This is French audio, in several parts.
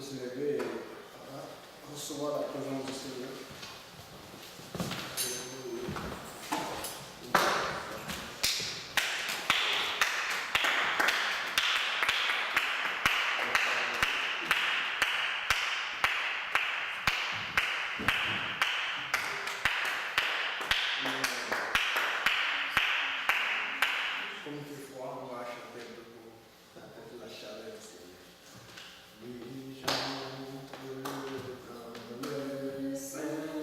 se lever et recevoir la présence du Seigneur. Comme il fait froid, on va chanter un peu pour apporter la chaleur du Seigneur. Oui, j'entre dans le Saint.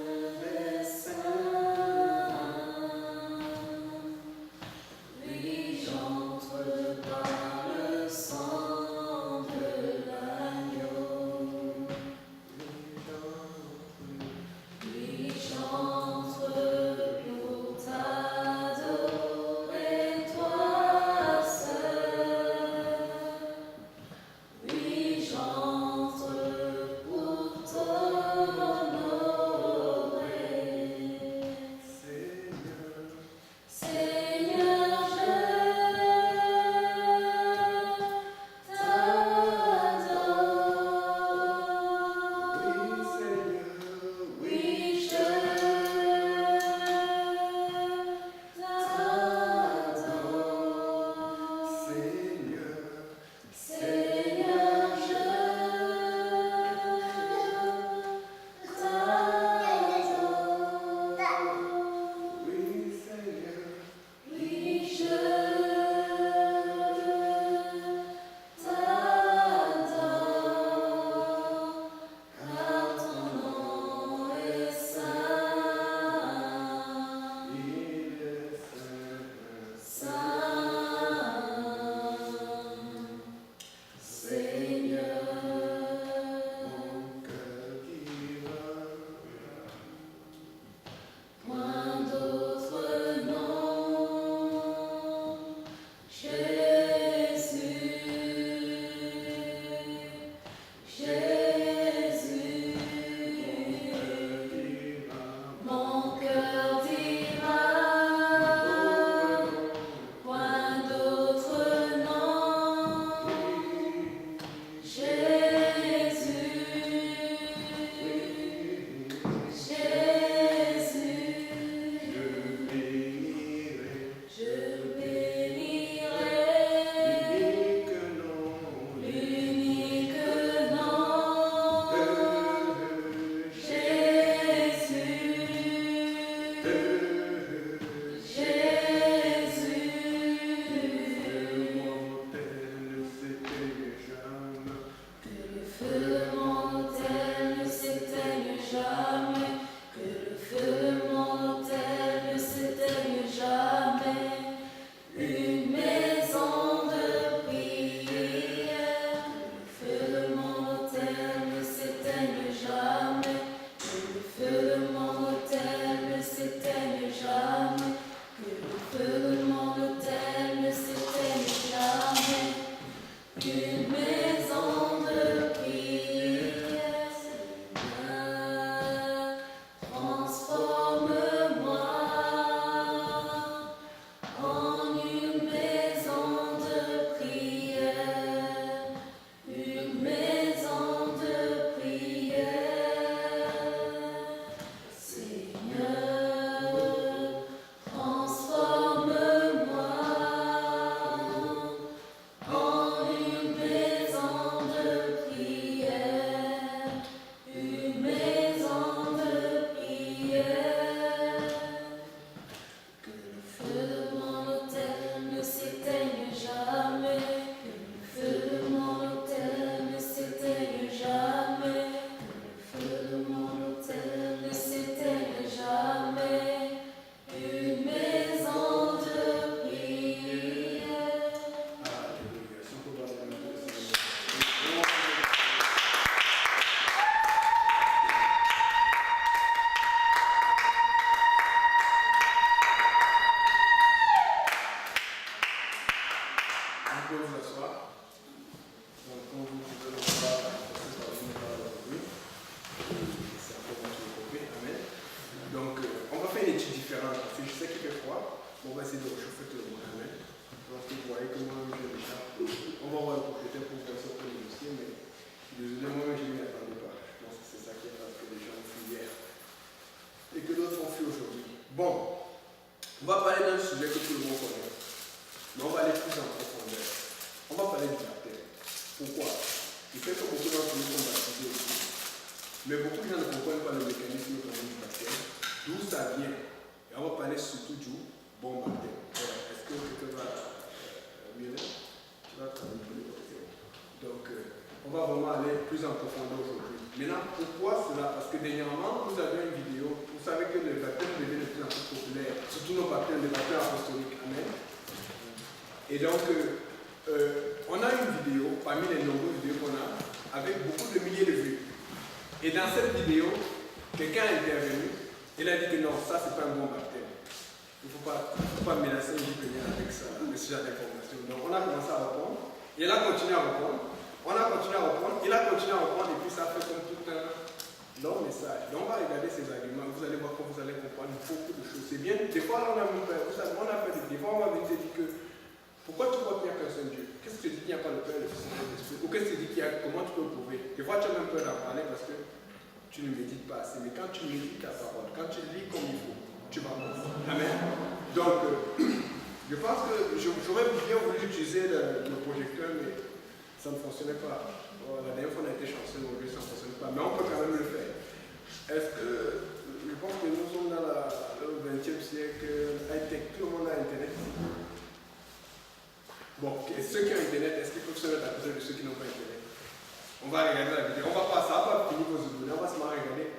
Je sais que beaucoup d'entre nous sont baptisés aussi. Mais beaucoup de gens ne comprennent pas le mécanisme du baptême, d'où ça vient. Et on va parler surtout du bon baptême. Est-ce que quelqu'un va mieux? Tu vas travailler pour le baptême. Donc, on va vraiment aller plus en profondeur aujourd'hui. Maintenant, pourquoi cela? Parce que dernièrement, nous avions une vidéo. Vous savez que le baptême devient de plus en plus populaire, surtout nos baptêmes, les baptêmes apostoliques. Amen. Et donc, on a une vidéo, parmi les nombreuses vidéos qu'on a, avec beaucoup de milliers de vues. Et dans cette vidéo, quelqu'un est intervenu, il a dit que non, ça c'est pas un bon baptême. Il ne faut pas menacer une vie avec ça, avec ce genre d'informations. Donc on a commencé à répondre, et il a continué à répondre, on a continué à répondre, il a continué à répondre, et puis ça fait comme tout un long message. Donc on va regarder ces arguments, vous allez voir comment vous allez comprendre beaucoup de choses. C'est bien, des fois on a même peur, vous savez, on a peur, des fois on va venir te dire que pourquoi tu crois qu'il n'y a qu'un seul Dieu? Qu'est-ce que tu dis qu'il n'y a pas le Père, le Fils et le Saint-Esprit? Ou qu'est-ce que tu dis qu'il y a? Comment tu peux le prouver? Des fois tu as même peur d'en parler parce que tu ne médites pas assez. Mais quand tu médites ta parole, quand tu lis comme il faut, tu vas voir. Amen. Donc, je pense que j'aurais bien voulu utiliser le projecteur, mais ça ne fonctionnait pas. La dernière fois on a été chanceux, aujourd'hui ça ne fonctionne pas. Mais on peut quand même le faire. Est-ce que, je pense que nous sommes dans le 20e siècle, high-tech, tout le monde a Internet. Bon, ceux qui ont Internet, est-ce qu'ils peuvent se mettre à côté de ceux qui n'ont pas Internet? On va regarder la vidéo. On va pas ça, on va finir vos abonnés, on va se regarder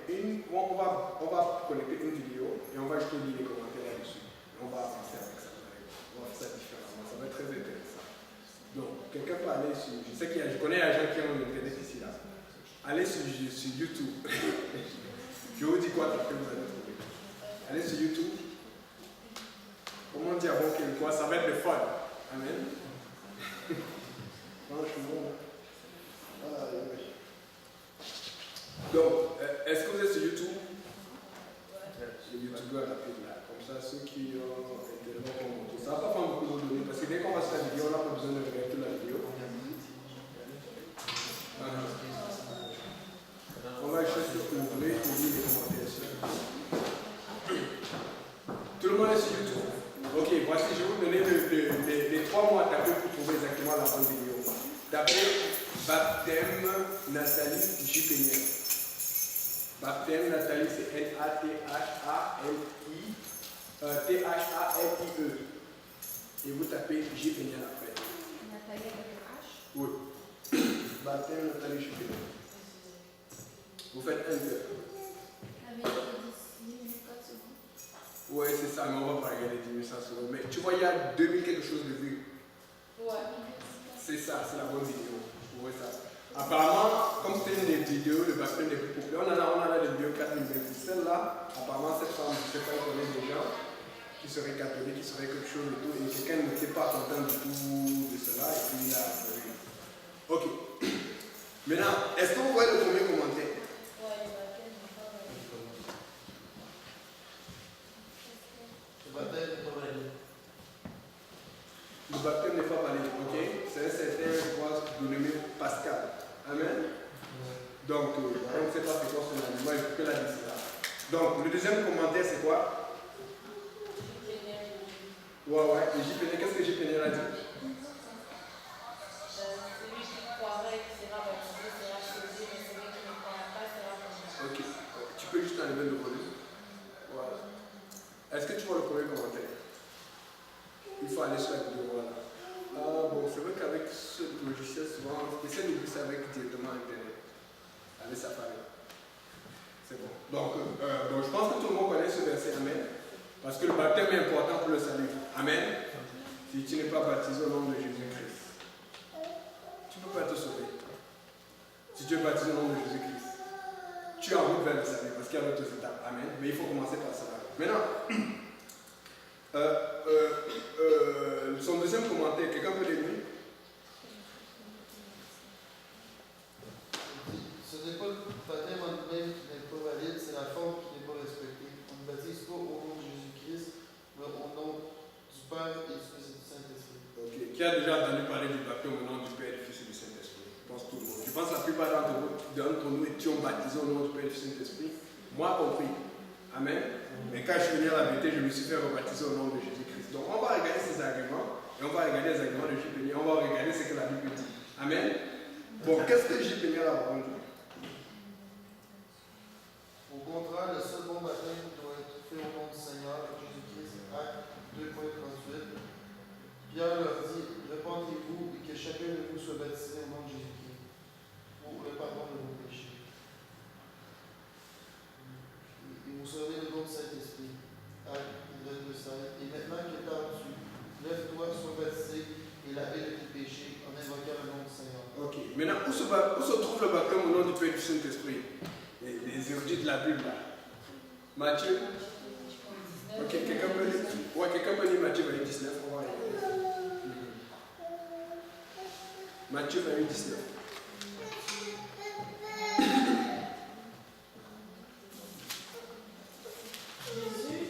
on va connecter une vidéo et on va juste lire les commentaires là-dessus. On va avancer avec ça. On va faire ça différemment. Ça va être très intéressant. Donc, quelqu'un peut aller sur. Je connais des gens qui ont Internet ici là. Allez sur YouTube. Je vous dis quoi que vous allez trouver. Allez sur YouTube. Comment dire bon quoi? Ça va être le fun. Amen. Franchement. Donc, est-ce que vous êtes sur YouTube? Sur YouTube, là. Comme ça, ceux qui ont Internet vont monter. Ça ne va pas prendre beaucoup de données parce que dès qu'on va sur la vidéo, on n'a pas besoin de regarder toute la vidéo. On va juste ouvrir et lire les commentaires. Tout le monde est sur YouTube? Ok, voici, je vais vous donner les 3 mots à taper pour trouver exactement la bonne vidéo. Tapez baptême Nathalie Jupénière. Baptême Nathalie, c'est N-A-T-H-A-L-I-E. Et vous tapez Jupénière après. Nathalie avec un H? Oui. Baptême Nathalie Jupénière. Vous faites Enter. Oui, c'est ça, mais on va pas regarder 10 000 secondes. Mais tu vois, il y a 2000 quelque chose de vues. Ouais. C'est ça, c'est la bonne vidéo. Vous voyez ça. Apparemment, comme c'était une des vidéos, le baptême les plus populaires, on en a des vidéos 4026. Celle-là, apparemment, cette femme, je ne sais pas, elle connaît des gens qui seraient catholiques, qui seraient quelque chose et tout, et quelqu'un n'était pas content du tout de cela, et puis il a appelé. Ok. Maintenant, est-ce que vous voyez le premier commentaire? Le baptême n'est pas valide, ok? C'est un certain nommé Pascal. Amen? Donc, on ne sait pas c'est quoi son nom, il faut que la dire là. Donc, le deuxième commentaire, c'est quoi? Ouais, et JPN, qu'est-ce que JPN a dit? Celui qui croirait qu'il sera baptisé sera sauvé, mais celui qui ne croira pas sera condamné. Ok, tu peux juste enlever le volume. Voilà. Est-ce que tu vois le premier commentaire? Il faut aller sur la vidéo, voilà. Ah bon, c'est vrai qu'avec ce logiciel, souvent, on essaie de ça avec directement Internet. Avec Safari. C'est bon. Donc, je pense que tout le monde connaît ce verset, Amen. Parce que le baptême est important pour le salut. Amen. Si tu n'es pas baptisé au nom de Jésus-Christ, tu ne peux pas te sauver. Si tu es baptisé au nom de Jésus-Christ, tu es en route vers le salut parce qu'il y a d'autres étapes. Amen. Mais il faut commencer par cela. Maintenant, son deuxième commentaire, quelqu'un peut l'aider? Ce n'est pas le baptême en lui-même qui n'est pas valide, c'est la forme qui n'est pas respectée. On ne baptise pas au nom de Jésus-Christ, mais au nom du Père et du Fils et du Saint-Esprit. Ok. Qui a déjà entendu parler du baptême au nom du Père, du Fils et du Saint-Esprit? Je pense tout le monde. Je pense que la plupart d'entre nous étions baptisés au nom du Père et du Saint-Esprit. Moi compris. Amen. Mais quand je suis venu à la vérité, je me suis fait rebaptiser au nom de Jésus-Christ. Donc on va regarder ces arguments et on va regarder les arguments de Jésus. On va regarder ce que la Bible dit. Amen. Bon, qu'est-ce que J. Péniel a répondu? Au contraire, le seul bon baptême doit être fait au nom du Seigneur Jésus-Christ. Acte 2.38. Pierre leur dit, repentez-vous et que chacun de vous soit baptisé au nom de Jésus-Christ pour le pardon de vos péchés. Et vous serez le don du Saint-Esprit. Acte 22.16. Et maintenant que t'as-tu, lève-toi, sois baptisé et lavé de tes péchés en invoquant le nom du Seigneur. Ok. Maintenant, où se trouve le baptême au nom du Père et du Saint-Esprit? Les érudits de la Bible là. Matthieu. Ok, quelqu'un peut lire? Ouais, quelqu'un peut lire Matthieu 19. On va aller. Matthieu 19. Jésus,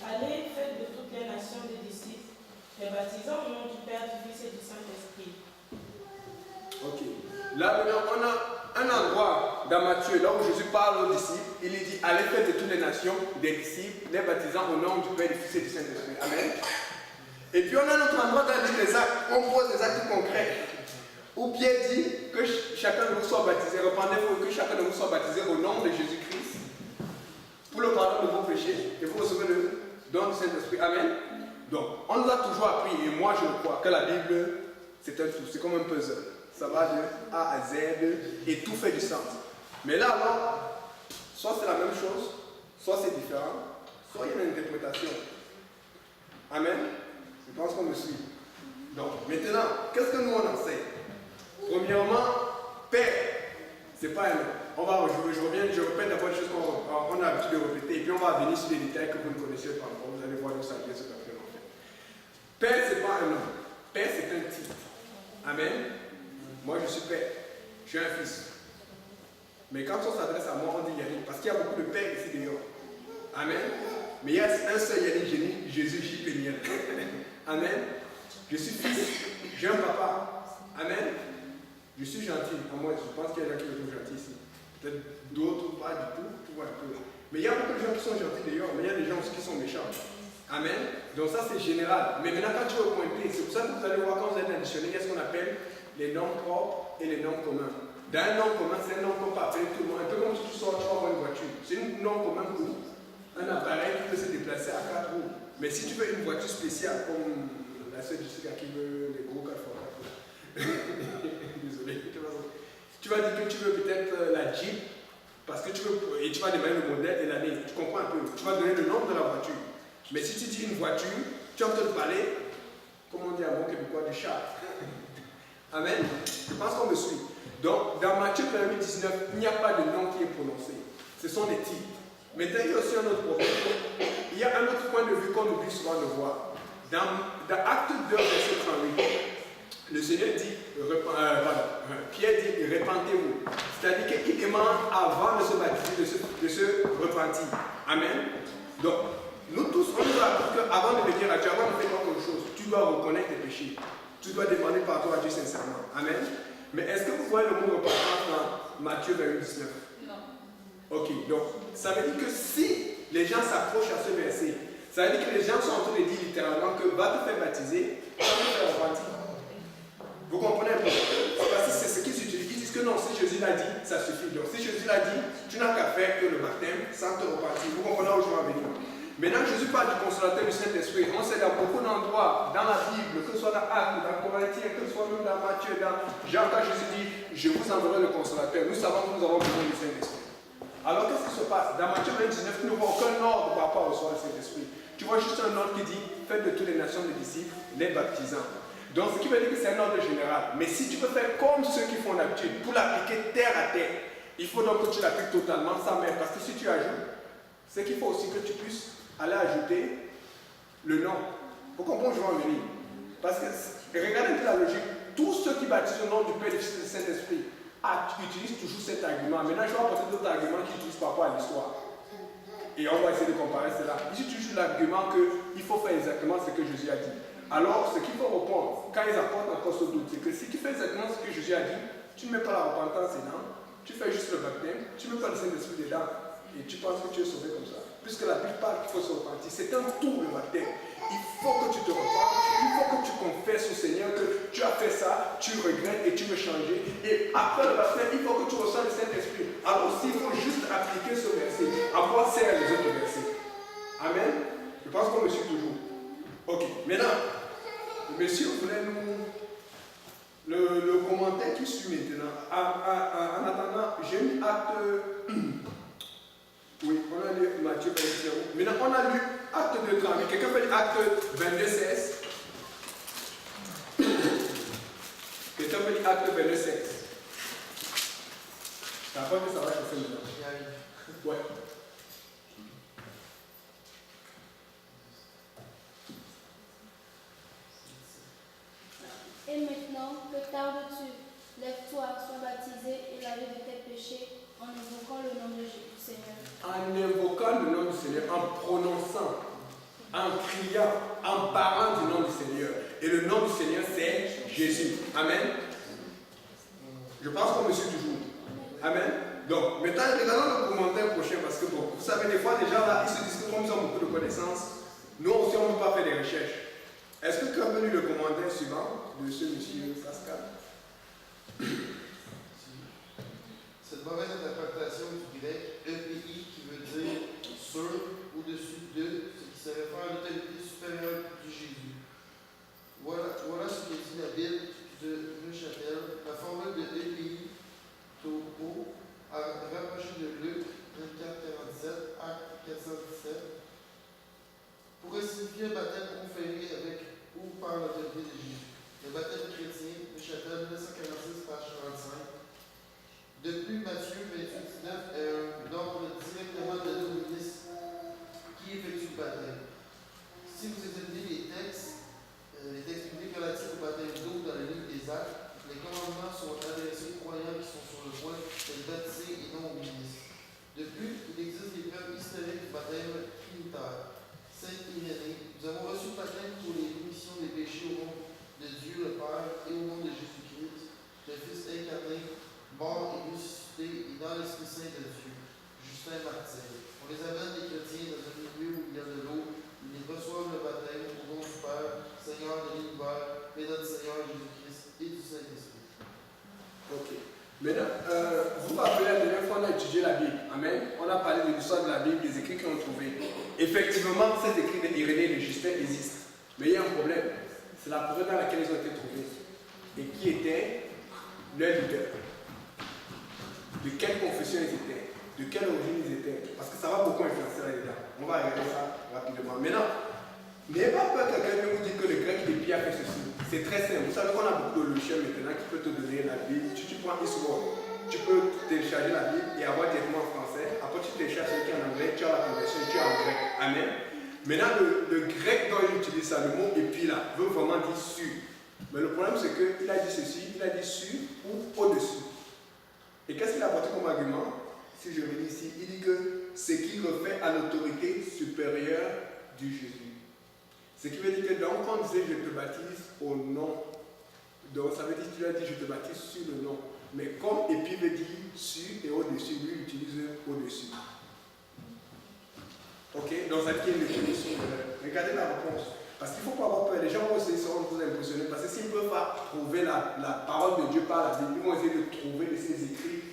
allez, faites de toutes les nations des disciples, les baptisant au nom du Père, du Fils et du Saint-Esprit. Ok. Là maintenant, on a un endroit dans Matthieu, là où Jésus parle aux disciples, il lui dit, allez faire de toutes les nations des disciples, les baptisant au nom du Père, du Fils et du Saint-Esprit. Amen. Et puis on a un autre endroit dans le livre des actes, on pose des actes concrets, où Pierre dit que chacun de vous soit baptisé, repentez-vous, que chacun de vous soit baptisé au nom de Jésus-Christ, pour le pardon de vos péchés, et vous recevez le don du Saint-Esprit. Amen. Donc, on nous a toujours appris, et moi je le crois, que la Bible, c'est un tout, c'est comme un puzzle. Ça va de A à Z et tout fait du sens. Mais là, alors, soit c'est la même chose, soit c'est différent, soit il y a une interprétation. Amen. Je pense qu'on me suit. Donc, maintenant, qu'est-ce que nous on enseigne? Premièrement, Père, c'est pas un nom. Je répète d'abord les choses qu'on a l'habitude de répéter, et puis on va venir sur des détails que vous ne connaissez pas encore. Vous allez voir d'où ça vient ce qu'après en fait. Père, c'est pas un nom. Père, c'est un titre. Amen. Moi, je suis père. Je suis un fils. Mais quand on s'adresse à moi, on dit Yannick. Parce qu'il y a beaucoup de pères ici dehors. Amen. Mais il y a un seul Yannick, Jésus J. Péniel. Amen. Je suis fils. J'ai un papa. Amen. Je suis gentil. Moi, je pense qu'il y a des gens qui me trouvent gentil ici. Peut-être d'autres, pas du tout. Tout va un peu. Mais il y a beaucoup de gens qui sont gentils dehors. Mais il y a des gens aussi qui sont méchants. Amen. Donc ça, c'est général. Mais maintenant, quand tu veux pointer, c'est pour ça que vous allez voir quand vous êtes dans le dictionnaire, il y a ce qu'on appelle les noms propres et les noms communs. Dans un nom commun, c'est un nom qu'on peut appeler tout le monde. Un peu comme si tu sors, tu vas voir une voiture. C'est un nom commun pour un appareil qui peut se déplacer à 4 roues. Mais si tu veux une voiture spéciale, comme la seule du Sud qui veut les gros 4x4, désolé, tu vas dire que tu veux peut-être la Jeep, parce que tu veux, et tu vas démarrer le modèle et l'année. Tu comprends un peu. Tu vas donner le nom de la voiture. Mais si tu dis une voiture, tu vas te parler, comme on dit à mon québécois, du chat. Amen. Je pense qu'on me suit. Donc, dans Matthieu 19, il n'y a pas de nom qui est prononcé. Ce sont des titres. Maintenant, il y a aussi un autre problème. Il y a un autre point de vue qu'on oublie souvent de voir. Dans Acte 2, verset 38, le Seigneur dit, Pierre dit, repentez-vous. C'est-à-dire qu'il demande avant de se baptiser, de se repentir. Amen. Donc, nous tous, on nous a appris qu'avant de venir à Dieu, avant de faire quelque chose, tu dois reconnaître tes péchés. Tu dois demander pardon à Dieu sincèrement. Amen. Mais est-ce que vous voyez le mot repentance dans Matthieu 19? Non. Ok, donc ça veut dire que si les gens s'approchent à ce verset, ça veut dire que les gens sont en train de dire littéralement que va te faire baptiser, va te faire repentir. Vous comprenez un peu? Parce que c'est ce qu'ils utilisent. Ils disent que non, si Jésus l'a dit, ça suffit. Donc si Jésus l'a dit, tu n'as qu'à faire que le baptême sans te repentir. Vous comprenez où je vais en venir? Maintenant, Jésus parle du consolateur du Saint-Esprit. On sait dans beaucoup d'endroits, dans la Bible, que ce soit dans Actes, dans Corinthiens, que ce soit même dans Matthieu, dans Jean, quand Jésus dit, je vous enverrai le consolateur. Nous savons que nous avons besoin du Saint-Esprit. Alors, qu'est-ce qui se passe? Dans Matthieu 19, tu ne vois aucun ordre par rapport au recevoir le Saint-Esprit. Tu vois juste un ordre qui dit, faites de toutes les nations des disciples, les baptisants. Donc, ce qui veut dire que c'est un ordre général. Mais si tu veux faire comme ceux qui font l'habitude, pour l'appliquer terre à terre, il faut donc que tu l'appliques totalement sans même. Parce que si tu ajoutes, c'est qu'il faut aussi que tu puisses aller ajouter le nom. Vous comprenez où je vais en venir? Parce que, regardez un peu la logique, tous ceux qui baptisent au nom du Père, du Fils et du Saint-Esprit utilisent toujours cet argument. Maintenant, je vais apporter d'autres arguments qui utilisent par rapport à l'histoire. Et on va essayer de comparer cela. Ils utilisent toujours l'argument qu'il faut faire exactement ce que Jésus a dit. Alors, ce qu'il faut répondre, quand ils apportent encore ce doute, c'est que si tu fais exactement ce que Jésus a dit, tu ne mets pas la repentance dedans, tu fais juste le baptême, tu ne mets pas le Saint-Esprit dedans, et tu penses que tu es sauvé comme ça. Puisque la Bible parle qu'il faut se repentir. C'est un tout le baptême. il faut que tu te repentes, il faut que tu confesses au Seigneur que tu as fait ça, tu regrettes et tu veux changer. Et après le baptême, il faut que tu ressens le Saint-Esprit. Alors aussi, il faut juste appliquer ce verset, avoir serre les autres versets. Amen. Je pense qu'on me suit toujours. Ok, maintenant, le monsieur voulait nous... Le commentaire qui suit maintenant. En attendant, j'ai mis acte... Oui, on a lu Matthieu 22. Maintenant, on a lu acte 2, 30. Quelqu'un peut lire acte 22, 16. Quelqu'un peut lire acte 22, 16. Ça va que ça va chauffer maintenant. Ouais. Et maintenant, que tardes-tu? Lève-toi, sois baptisé et lavé de tes péchés en invoquant le nom du Seigneur. En invoquant le nom du Seigneur, en prononçant, en criant, en parlant du nom du Seigneur. Et le nom du Seigneur, c'est Jésus. Amen. Je pense qu'on me suit toujours. Amen. Donc, maintenant, regardons le commentaire prochain parce que, bon, vous savez, des fois, les gens là, ils se disent que comme ils ont beaucoup de connaissances, nous aussi, on ne peut pas faire des recherches. Est-ce que tu as lu le commentaire suivant de ce monsieur Pascal? Cette mauvaise interprétation du grec EPI qui veut dire sur, au-dessus de, ce qui se réfère à l'autorité supérieure de Jésus. Voilà ce que dit la Bible de Neuchâtel. La formule de EPI, topo, a rapproché de Luc 24-47, acte 417, pourrait signifier un baptême conféré avec ou par l'autorité de Jésus. Le baptême chrétien, Neuchâtel, 1946, page 35. Depuis Matthieu 28-19 est un ordre directement donné au ministre qui effectue le baptême. Si vous examinez les textes bibliques relatifs au baptême d'eau dans le livre des Actes, les commandements sont adressés aux croyants qui sont sur le point d'être baptisés et non aux ministres. De plus, il existe des preuves historiques du baptême trinitaire. Saint Irénée, nous avons reçu le baptême pour les rémissions des péchés au nom de Dieu le Père et au nom de Jésus-Christ, le Fils incarné, mort et ressuscité et dans l'Esprit Saint de Dieu. Justin Martyr. On les amène les chrétiens dans un milieu où il y a de l'eau, ils reçoivent le baptême au nom du Père, Seigneur de l'univers, et notre Seigneur Jésus-Christ et du Saint-Esprit. Ok. Maintenant, vous vous rappelez la dernière fois, on a étudié la Bible. Amen. On a parlé de l'histoire de la Bible, des écrits qu'on a trouvés. Effectivement, ces écrits d'Irénée et de Justin existent. Mais il y a un problème. C'est la période dans laquelle ils ont été trouvés. Et qui était leur leader. De quelle confession ils étaient. De quelle origine ils étaient. Parce que ça va beaucoup influencer là-dedans. On va regarder ça rapidement. Maintenant, n'ayez pas peur que quelqu'un vous dise que le grec d'Épi a fait ceci. C'est très simple. Vous savez qu'on a beaucoup de logiciels maintenant qui peuvent te donner la Bible. Tu prends Isword, tu peux télécharger la Bible et avoir directement en français. Après, tu télécharges ce qui est en anglais, tu as la conversion et tu as en grec. Amen. Maintenant, le grec dont il utilise ça, le mot épi là, veut vraiment dire sur. Mais le problème, c'est qu'il a dit ceci, il a dit sur ou au-dessus. Et qu'est-ce qu'il a apporté comme argument? Si je relis ici, il dit que ce qui refait à l'autorité supérieure du Jésus. Ce qui veut dire que donc, quand on disait je te baptise au nom, donc ça veut dire que tu as dit je te baptise sur le nom. Mais comme épi veut dire sur et au-dessus, lui il utilise au-dessus. Ok, donc ça veut dire qu'il y a une définition. Regardez la réponse. Parce qu'il ne faut pas avoir peur. Les gens vont essayer de vous impressionner. Parce que s'ils ne peuvent pas trouver la parole de Dieu par la Bible, ils vont essayer de trouver de ces écrits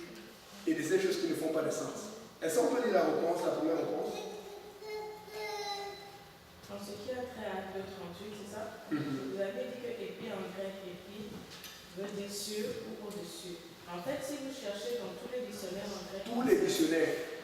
et de ces choses qui ne font pas de sens. Est-ce qu'on peut lire la réponse, la première réponse? En ce qui a trait à acte 38, c'est ça? Vous avez dit que épi en grec, épi veut dire sur ou au-dessus. En fait, si vous cherchez dans tous les dictionnaires en grec, Tous les dictionnaires.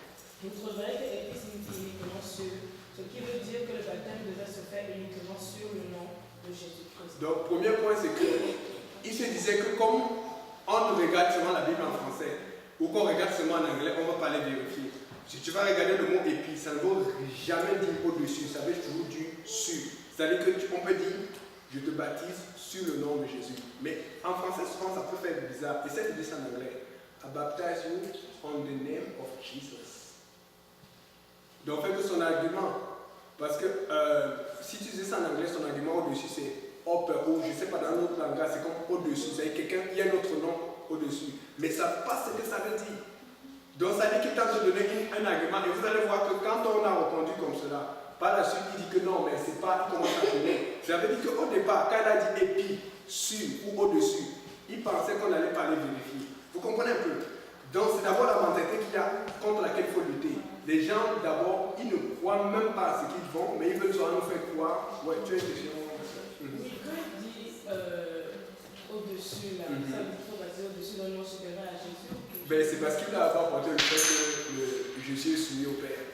vous trouverez que épi signifie uniquement sur, ce qui veut dire que le baptême devait se faire uniquement sur le nom de Jésus-Christ. Donc, premier point, c'est qu'il se disait que comme on regarde seulement la Bible en français, ou qu'on regarde seulement en anglais, on va pas les vérifier. Si tu vas regarder le mot épi, ça ne veut jamais dire au-dessus, ça veut toujours dire sur. C'est-à-dire qu'on peut dire, je te baptise sur le nom de Jésus. Mais en français, souvent, ça peut faire bizarre. Essaye de dire ça en anglais. I baptize you on the name of Jesus. Donc, fait que son argument, parce que si tu dis ça en anglais, son argument au-dessus, c'est upper, ou je ne sais pas, dans notre langage, c'est comme au-dessus. C'est-à-dire quelqu'un, il y a un autre nom au-dessus. Mais ça passe ce que ça veut dire. Donc ça dit qu'il tente de donner un argument et vous allez voir que quand on a répondu comme cela, Par la suite, il dit que non, mais c'est pas, il commence à jeûner. Ça veut dire qu'au départ, quand il a dit épi, sur ou au-dessus, il pensait qu'on allait pas les vérifier. Vous comprenez un peu? Donc c'est d'abord la mentalité qu'il y a contre laquelle il faut lutter. Les gens, d'abord, ils ne croient même pas à ce qu'ils font, mais ils veulent soit nous faire croire. Ouais, tu es chez moi. Oui, quand il dit au-dessus, là, ça veut dire qu'il faut baptiser au-dessus d'un nom supérieur à Jésus. Ben, c'est parce qu'il a apporté le fait que Jésus est soumis au Père.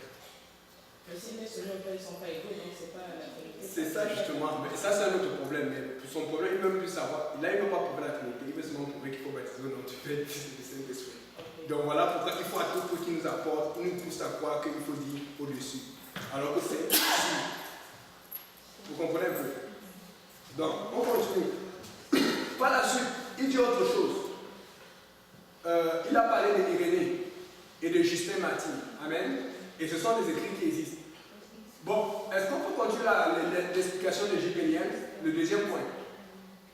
Mais si les soumis au Père, ils ne sont pas égaux, donc c'est pas la vérité. C'est ça justement, mais ça c'est un autre problème. Mais pour son problème, il ne veut même plus savoir. Là, il ne veut pas prouver la Trinité, il veut seulement prouver qu'il faut baptiser au nom du Père et du Saint-Esprit. Donc voilà pourquoi il faut à tout prix qu'il nous apporte, il nous pousse à croire qu'il faut dire au-dessus. Alors que c'est ici. Vous comprenez un peu? Donc, on continue. Par la suite, il dit autre chose. Il a parlé d'Irénée et de Justin Martyr. Amen. Et ce sont des écrits qui existent. Bon, est-ce qu'on peut continuer l'explication de J.P.N. Le deuxième point?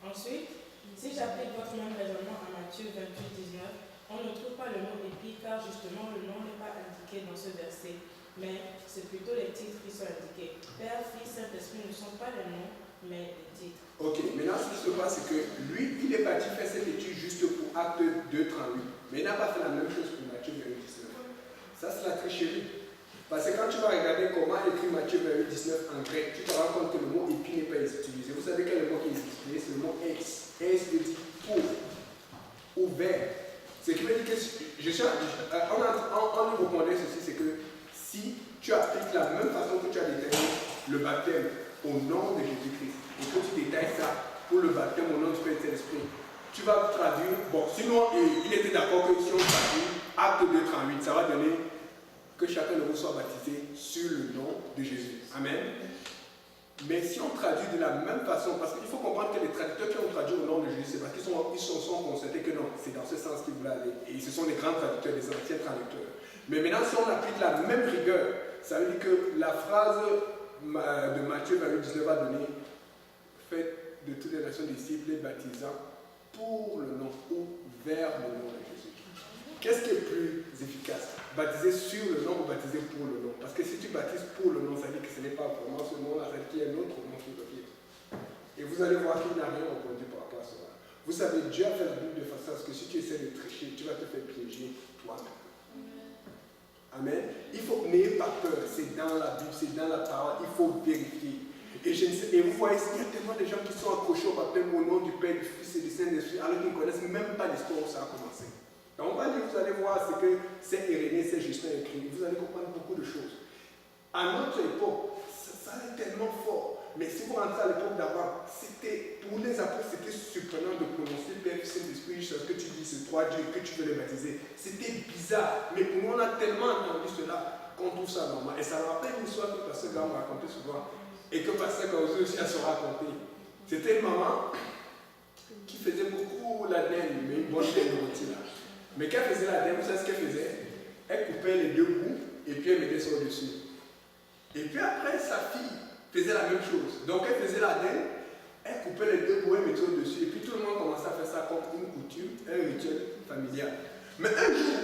Ensuite, si j'applique votre même raisonnement à Matthieu 28, 19, on ne trouve pas le mot épi car justement le nom n'est pas indiqué dans ce verset, mais c'est plutôt les titres qui sont indiqués. Père, Fils, Saint-Esprit ne sont pas les noms, mais les titres. Ok, maintenant ce qui se passe, c'est que lui, il est parti faire cette étude juste pour Acte 2, 38, mais il n'a pas fait la même chose pour Matthieu 28, 19. Ça, c'est la tricherie. Parce que quand tu vas regarder comment écrit Matthieu 28, 19 en grec, tu te rends compte que le mot épi n'est pas utilisé. Vous savez quel est le mot qui est utilisé? C'est le mot ex. Ex veut dire pour, ouvert. Ce qui veut dire que, on nous recommandait ceci, c'est que si tu appliques la même façon que tu as déterminé le baptême au nom de Jésus-Christ, et que tu détailles ça pour le baptême au nom du Père et de l'Esprit, tu vas traduire, bon, sinon il était d'accord que si on traduit Acte 2, 38, ça va donner que chacun de vous soit baptisé sur le nom de Jésus. Amen. Mais si on traduit de la même façon, parce qu'il faut comprendre que les traducteurs qui ont traduit au nom de Jésus, c'est parce qu'ils sont constatés que non, c'est dans ce sens qu'ils voulaient aller. Et ce sont les grands traducteurs, les anciens traducteurs. Mais maintenant, si on applique la même rigueur, ça veut dire que la phrase de Matthieu 28, 19 va donner « Faites de toutes les nations disciples et baptisant pour le nom ou vers le nom de Jésus ». Qu'est-ce qui est plus efficace? Baptiser sur le nom ou baptiser pour le nom? Parce que si tu baptises pour le nom, ça veut dire que ce n'est pas vraiment ce nom-là, ça veut dire qu'il y a un autre nom sur le papier. Et vous allez voir qu'il n'a rien répondu par rapport à cela. Vous savez, Dieu a fait la Bible de façon à ce que si tu essaies de tricher, tu vas te faire piéger toi-même. Amen. Il faut n'ayez pas peur, c'est dans la Bible, c'est dans la parole, il faut vérifier. Et vous voyez, il y a tellement de gens qui sont accrochés au baptême au nom du Père, du Fils et du Saint-Esprit, alors qu'ils ne connaissent même pas l'histoire où ça a commencé. Donc on va dire, vous allez voir ce que c'est Irénée, c'est Justin écrit, vous allez comprendre beaucoup de choses. À notre époque, ça allait tellement fort. Mais si vous rentrez à l'époque d'avant, c'était, pour les apôtres, c'était surprenant de prononcer Père, Fils et Saint-Esprit, ce que tu dis, c'est toi Dieu, que tu veux les baptiser. C'était bizarre, mais pour nous, on a tellement entendu cela qu'on trouve ça normal. Et ça me rappelle une histoire que Pasteur Gam racontait souvent, et que Pasteur Gauzou aussi a se raconté. C'était une maman qui faisait beaucoup la laine, mais une bonne laine de rôti là. Mais quand elle faisait la laine, vous savez ce qu'elle faisait? Elle coupait les deux bouts, et puis elle mettait ça au-dessus. Et puis après, sa fille faisait la même chose. Donc elle faisait la laine, elle coupait les deux bouts, elle mettait au-dessus. Et puis tout le monde commençait à faire ça comme une coutume, un rituel familial. Mais un jour,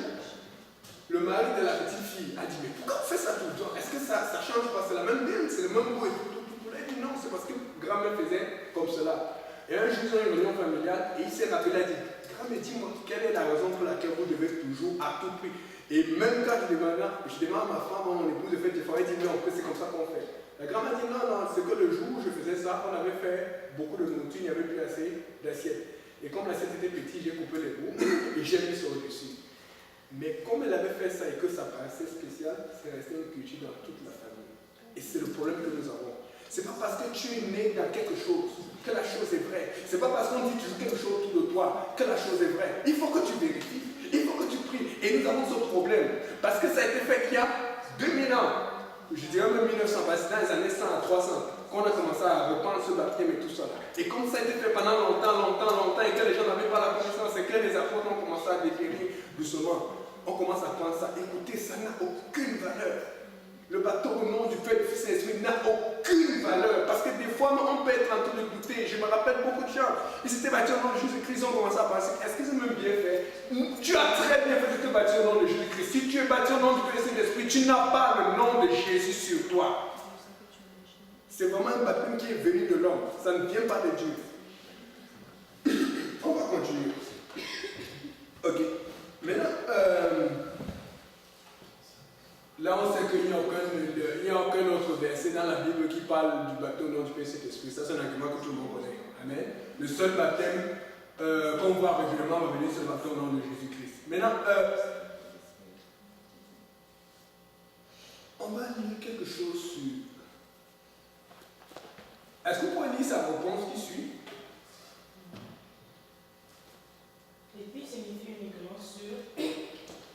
le mari de la petite fille a dit, mais pourquoi on fait ça tout le temps? Est-ce que ça change pas? C'est la même laine, c'est le même bout et tout. Elle a dit non, c'est parce que grand-mère faisait comme cela. Et un jour, ils ont une réunion familiale et il s'est rappelé, il a dit, grand-mère, dis-moi, quelle est la raison pour laquelle vous devez toujours à tout prix? Et même quand je demande à ma femme, mon épouse, de faire des fois, elle dit, mais en fait, c'est comme ça qu'on fait. La grand-mère dit, non, c'est que le jour où je faisais ça, on avait fait beaucoup de nourriture, il n'y avait plus assez d'assiettes. Et comme l'assiette était petite, j'ai coupé les bouts et j'ai mis sur le dessus. Mais comme elle avait fait ça et que ça paraissait spécial, c'est resté une culture dans toute la famille. Et c'est le problème que nous avons. C'est pas parce que tu es né dans quelque chose que la chose est vraie. C'est pas parce qu'on dit toujours quelque chose autour de toi que la chose est vraie. Il faut que tu vérifies. Il faut que tu pries. Et nous avons ce problème. Parce que ça a été fait il y a 2000 ans. Je dirais même 1900, parce que dans les années 100 à 300, qu'on a commencé à reprendre ce baptême et tout ça. Et comme ça a été fait pendant longtemps, et que les gens n'avaient pas la connaissance, et que les apôtres ont commencé à dépérir doucement, on commence à prendre ça. Écoutez, ça n'a aucune valeur. Le baptême au nom du Père, du Fils et de l'Esprit n'a aucune valeur. Parce que des fois, on peut être en train de douter. Je me rappelle beaucoup de gens. Ils s'étaient baptisés au nom de Jésus-Christ. Ils ont commencé à penser, est-ce que c'est même bien fait? Tu as très bien fait de te baptiser au nom de Jésus-Christ. Si tu es baptisé au nom du Père et de l'Esprit, tu n'as pas le nom de Jésus sur toi. C'est vraiment un baptême qui est venu de l'homme. Ça ne vient pas de Dieu. On va continuer. Ok. Maintenant, là on sait qu'il n'y a aucun autre verset dans la Bible qui parle du baptême au nom du Père et Saint-Esprit. Ça c'est un argument que tout le monde connaît. Amen. Le seul baptême qu'on voit régulièrement revenir, c'est le baptême au nom de Jésus-Christ. Maintenant, on va lire quelque chose sur... Est-ce que vous pouvez lire sa réponse qui suit? Et puis signifie uniquement sur,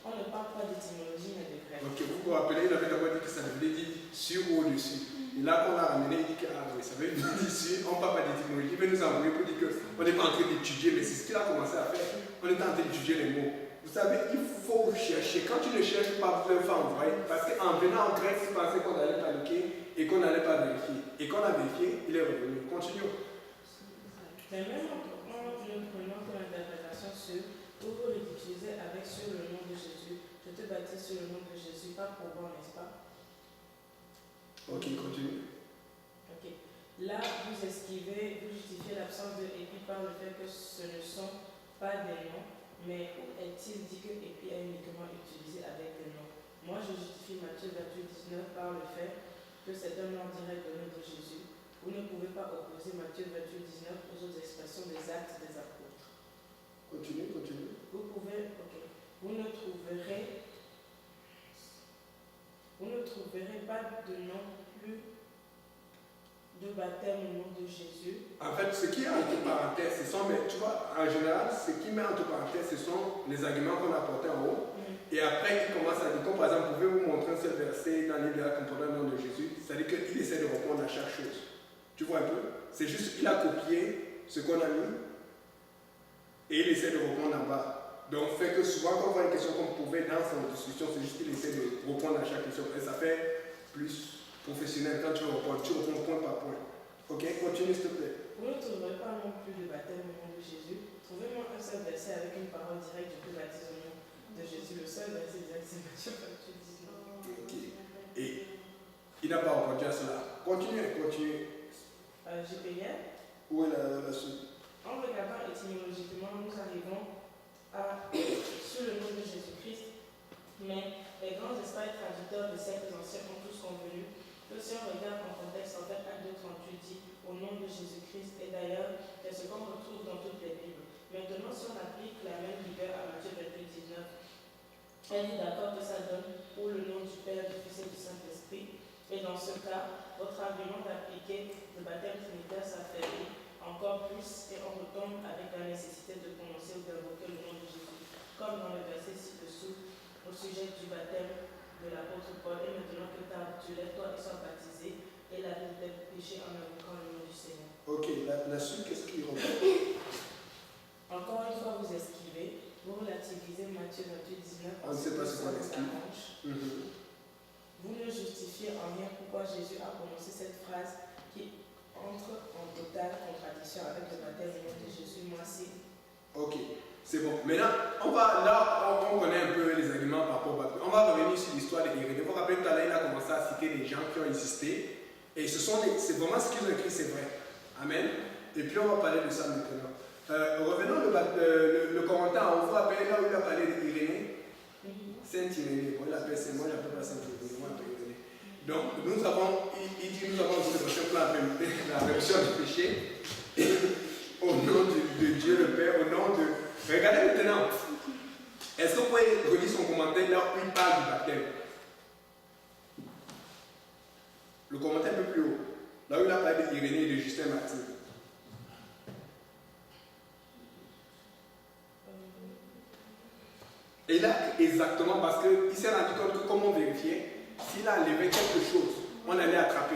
on ne parle pas d'étymologie mais de grec. Ok, vous vous rappelez, il avait d'abord dit que ça voulait dire sur ou au-dessus. Et là, qu'on l'a ramené, il dit que ah, oui, ça veut dire dessus, on ne parle pas d'étymologie. Il veut nous envoyer pour dire qu'on n'est pas en train d'étudier, mais c'est ce qu'il a commencé à faire. On est en train d'étudier les mots. Vous savez, il faut chercher. Quand tu ne cherches pas, vous pouvez faire en vrai. Parce qu'en venant en grec, tu pensais qu'on allait paniquer et qu'on n'allait pas vérifier. Et qu'on a vérifié, il est revenu. Continuons. Mais même en ne prenant que l'interprétation sur, vous vous l'utilisez avec sur le nom de Jésus. Je te baptise sur le nom de Jésus, pas pour moi, n'est-ce pas? Ok, continue. Ok. Là, vous esquivez, vous justifiez l'absence de épi par le fait que ce ne sont pas des noms. Mais où est-il dit que épi est uniquement utilisé avec des noms? Moi, je justifie Matthieu 28, 19 par le fait que c'est un nom direct donné de Jésus. Vous ne pouvez pas opposer Matthieu 28, 19 aux autres expressions des actes des apôtres. Continue. Vous pouvez, ok. Vous ne trouverez pas de nom plus de baptême au nom de Jésus. En fait, ce qui est entre parenthèses, ce sont, mais tu vois, en général, ce qui met entre parenthèses, ce sont les arguments qu'on a portés en haut. Et après, il commence à dire, comme par exemple, pouvez-vous montrer un seul verset dans l'Église comportant le nom de Jésus? C'est-à-dire qu'il essaie de répondre à chaque chose. Tu vois un peu? C'est juste qu'il a copié ce qu'on a mis et il essaie de répondre en bas. Donc, fait que souvent, quand on voit une question qu'on pouvait dans son discussion, c'est juste qu'il essaie de répondre à chaque question. Et ça fait plus professionnel quand tu réponds point par point. Ok, continue s'il te plaît. Vous ne trouverez pas non plus de baptême au nom de Jésus. Trouvez-moi un seul verset avec une parole directe, je te baptise au nom de Jésus. Le seul verset direct, c'est Matthieu 28, 19. Ok. Et il n'a pas répondu à cela. Continue. J'ai payé. Où est la suite? En regardant étymologiquement, nous arrivons à sur le nom de Jésus-Christ. Mais les grands esprits traducteurs des siècles anciens ont tous convenu que si on regarde en contexte, en fait, Acte 2:38 dit au nom de Jésus-Christ, et d'ailleurs, c'est ce qu'on retrouve dans toutes les Bibles. Maintenant, si on applique la même rigueur à Matthieu 28, 19, elle est d'accord que ça donne pour le nom du Père, du Fils et du Saint-Esprit. Et dans ce cas, votre argument d'appliquer le baptême trinitaire s'affaiblit encore plus et on retombe avec la nécessité de prononcer ou d'invoquer le nom de Jésus, comme dans le verset ci-dessous au sujet du baptême de l'apôtre Paul. Et maintenant que tu lèves-toi et sois baptisé, et la vie de tes péchés en invoquant le nom du Seigneur. Ok, la suite, qu'est-ce qu'il répond? Encore une fois, vous esquivez, vous relativisez Matthieu 28, 19. On ne sait pas ce qu'on esquive. Vous ne justifiez en rien pourquoi Jésus a prononcé cette phrase qui entre en totale contradiction avec le baptême au nom de Jésus. Moi, c'est. Ok, c'est bon. Maintenant, on connaît un peu les arguments par rapport au baptême. On va revenir sur l'histoire des Irénée. Vous vous rappelez tout à l'heure, il a commencé à citer des gens qui ont existé. Et c'est vraiment ce qu'ils ont écrit, c'est vrai. Amen. Et puis on va parler de ça maintenant. Revenons le commentaire. On vous rappelle là où il a parlé d'Irénée. Saint-Irénée. Bon, il appelle c'est moi, il appelle pas Saint-Irénée. Donc, nous avons aussi le la rémission du péché. Au nom de Dieu le Père, au nom de... Regardez maintenant. Est-ce que vous pouvez relire son commentaire là où il parle du baptême? Le commentaire un peu plus haut. Là où il a parlé d'Irénée et de Justin Martyr. Et là, exactement, parce qu'il s'est rendu compte que comment vérifier, s'il a enlevé quelque chose, on allait attraper.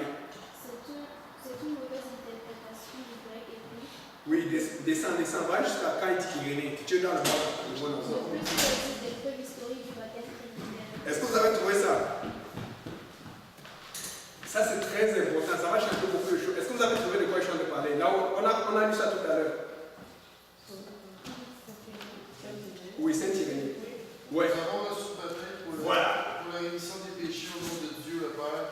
C'est une mauvaise interprétation du grec et puis. Oui, descend, va jusqu'à quand il dit Irénée. Tu es dans le bon endroit. Le plus des preuves historiques du baptême trinitaire. Est-ce que vous avez trouvé ça? Ça, c'est très important. Ça va changer beaucoup de choses. Est-ce que vous avez trouvé de quoi je suis en train de parler? Là, on a lu ça tout à l'heure. Oui, Saint-Irénée. Ouais. Nous avons reçu le baptême pour la rémission des péchés au nom de Dieu le Père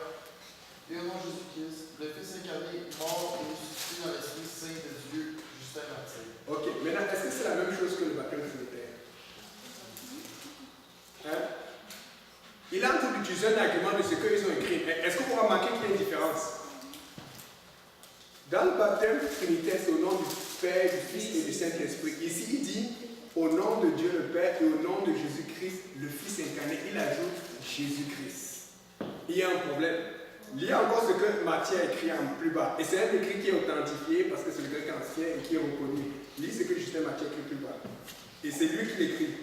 et au nom de Jésus-Christ. le Fils incarné, mort et ressuscité dans l'Esprit Saint de Dieu, Justin Martyr. Ok, maintenant, est-ce que c'est la même chose que le baptême trinitaire? Hein? Il a en train d'utiliser un argument de ce qu'ils ont écrit. Est-ce que vous remarquez qu'il y a une différence? Dans le baptême trinitaire, c'est au nom du Père, du Fils et du Saint-Esprit. Ici, il dit au nom de Dieu le Père et au nom de Jésus-Christ, le Fils incarné. Il ajoute Jésus-Christ. Il y a un problème. Lis encore ce que Matthieu a écrit en plus bas. Et c'est un écrit qui est authentifié parce que c'est le grec ancien et qui est reconnu. Lis ce que Justin Matthieu a écrit plus bas. Et c'est lui qui l'écrit.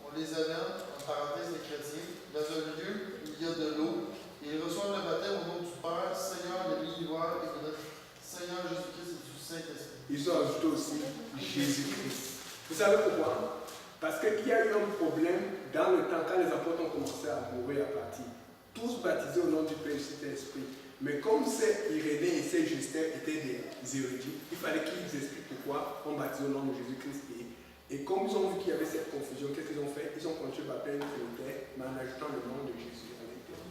On les amène, en parenthèse les chrétiens, dans un lieu où il y a de l'eau, et ils reçoivent le baptême au nom du Père, Seigneur, le l'univers, et de notre Seigneur Jésus-Christ et du Saint-Esprit. Ils ont ajouté aussi Jésus-Christ. Vous savez pourquoi? Parce qu'il y a eu un problème dans le temps quand les apôtres ont commencé à mourir à partir. Tous baptisés au nom du Père et du Saint-Esprit. Mais comme ces Irénée et ces Justin étaient des érudits, il fallait qu'ils expliquent pourquoi on baptisait au nom de Jésus-Christ. Et comme ils ont vu qu'il y avait cette confusion, qu'est-ce qu'ils ont fait? Ils ont continué le baptême trinitaire, mais en ajoutant le nom de Jésus à l'intérieur.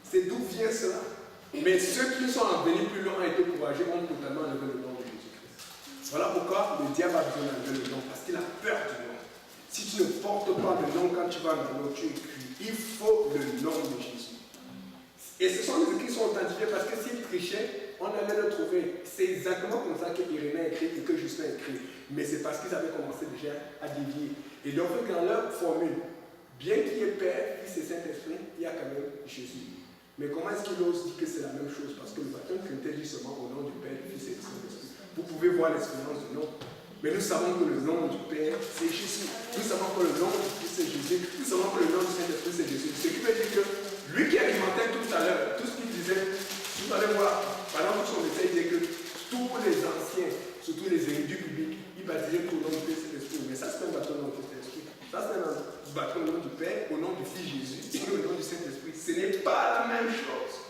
C'est d'où vient cela? Mais ceux qui sont venus plus loin ont été courageux, ont totalement enlevé le nom de Jésus-Christ. Voilà pourquoi le diable a besoin d'enlever le nom, parce qu'il a peur du nom. Si tu ne portes pas le nom quand tu vas dans l'eau, tu es cuit. Il faut le nom de Jésus. Et ce sont les écrits qui sont authentifiés parce que s'ils trichaient, on allait le trouver. C'est exactement comme ça que Irénée a écrit et que Justin a écrit. Mais c'est parce qu'ils avaient commencé déjà à dévier. Et donc, dans leur formule, bien qu'il y ait Père, Fils et Saint-Esprit, il y a quand même Jésus. Mais comment est-ce qu'il ose dire que c'est la même chose? Parce que le baptême trinitaire dit seulement au nom du Père, du Fils et du Saint-Esprit. Vous pouvez voir l'expérience du nom. Mais nous savons que le nom du Père, c'est Jésus. Nous savons que le nom du Fils, c'est Jésus. Nous savons que le nom du Saint-Esprit, c'est Jésus. Ce qui veut dire que lui qui alimentait tout à l'heure, tout ce qu'il disait, vous allez voir, pendant tout son détail, il disait que tous les anciens, surtout les érudits publics, ils baptisaient tout au nom du Père et du Saint-Esprit. Mais ça, c'est un baptême au nom du Saint-Esprit. Ça, c'est un baptême au nom du Père, au nom du Fils Jésus, et au nom du Saint-Esprit. Ce n'est pas la même chose.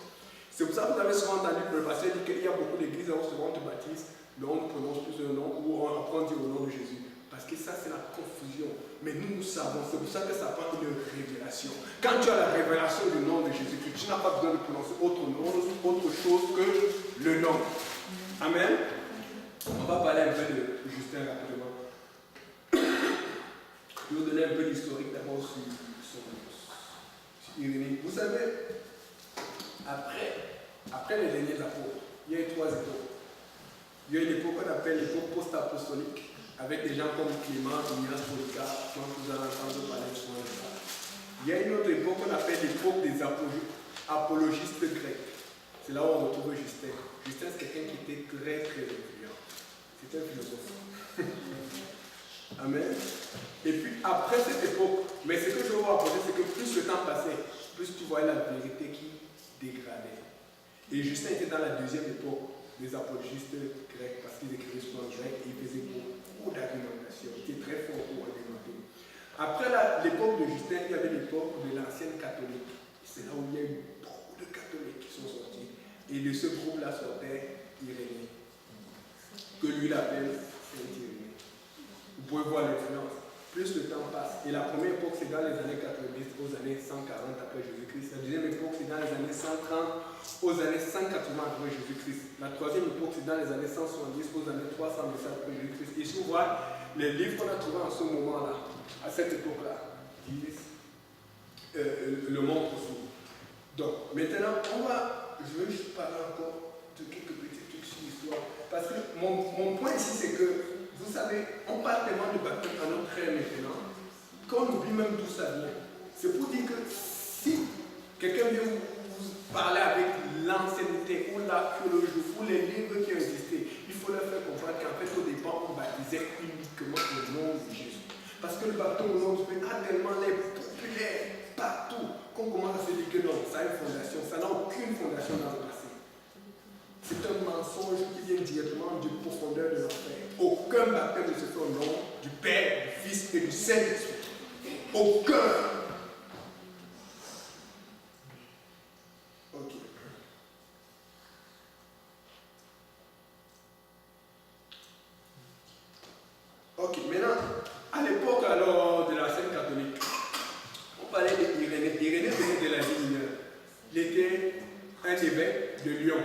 C'est pour ça que vous avez souvent entendu le pasteur dire qu'il y a beaucoup d'églises où souvent on te baptise, mais on prononce plus le nom, ou on apprend à dire au nom de Jésus. Parce que ça, c'est la confusion. Mais nous savons, c'est pour ça que ça prend une révélation. Quand tu as la révélation du nom de Jésus, tu n'as pas besoin de prononcer autre chose que le nom. Amen. On va parler un peu de Justin rapidement. Je vais vous donner un peu d'historique d'abord sur Irénée. Vous savez, après les derniers apôtres, il y a eu 3 époques. Il y a une époque qu'on appelle l'époque post-apostolique, avec des gens comme Clément, Ignace, Polycarpe, dont vous allez entendre parler souvent de ça. Il y a une autre époque qu'on appelle l'époque des apologistes grecs. C'est là où on retrouve Justin. Justin, c'est quelqu'un qui était très, très influent. C'était un philosophe. Amen. Et puis après cette époque, mais ce que je veux vous rapporter, c'est que plus le temps passait, plus tu voyais la vérité qui dégradait. Et Justin était dans la deuxième époque des apologistes grecs, parce qu'ils écrivaient souvent en grec et ils faisaient beaucoup d'argumentation. Ils étaient très forts pour argumenter. Après l'époque de Justin, il y avait l'époque de l'ancienne catholique. C'est là où il y a eu beaucoup de catholiques qui sont sortis. Et de ce groupe-là sortait Irénée, que lui l'appelle Saint-Irénée. Vous pouvez voir l'influence. Plus le temps passe. Et la première époque, c'est dans les années 90 aux années 140 après Jésus-Christ. La deuxième époque, c'est dans les années 130 aux années 180 après Jésus-Christ. La troisième époque, c'est dans les années 170 aux années 327 après Jésus-Christ. Et si vous voyez, les livres qu'on a trouvés en ce moment-là, à cette époque-là, disent le monde aussi. Donc, maintenant, je veux juste parler encore de quelques petits trucs sur l'histoire. Parce que mon point ici, c'est que vous savez, on parle tellement de baptême à notre ère maintenant qu'on oublie même d'où ça vient. C'est pour dire que si quelqu'un vient vous parler avec l'ancienneté ou l'archéologie ou les livres qui ont existé, il faut leur faire comprendre qu'en fait, au départ, on baptisait uniquement au nom de Jésus. Parce que le baptême au nom de Jésus a tellement l'air populaire partout qu'on commence à se dire que non, ça a une fondation. Ça n'a aucune fondation dans le passé. C'est un mensonge qui vient directement du profondeur de l'enfer. Aucun baptême ne se fait au nom du Père, du Fils et du Saint-Esprit. Aucun. Ok. Ok, maintenant, à l'époque alors de la scène catholique, on parlait d'Irénée. Irénée venait de l'Asie mineure. Il était un évêque de Lyon.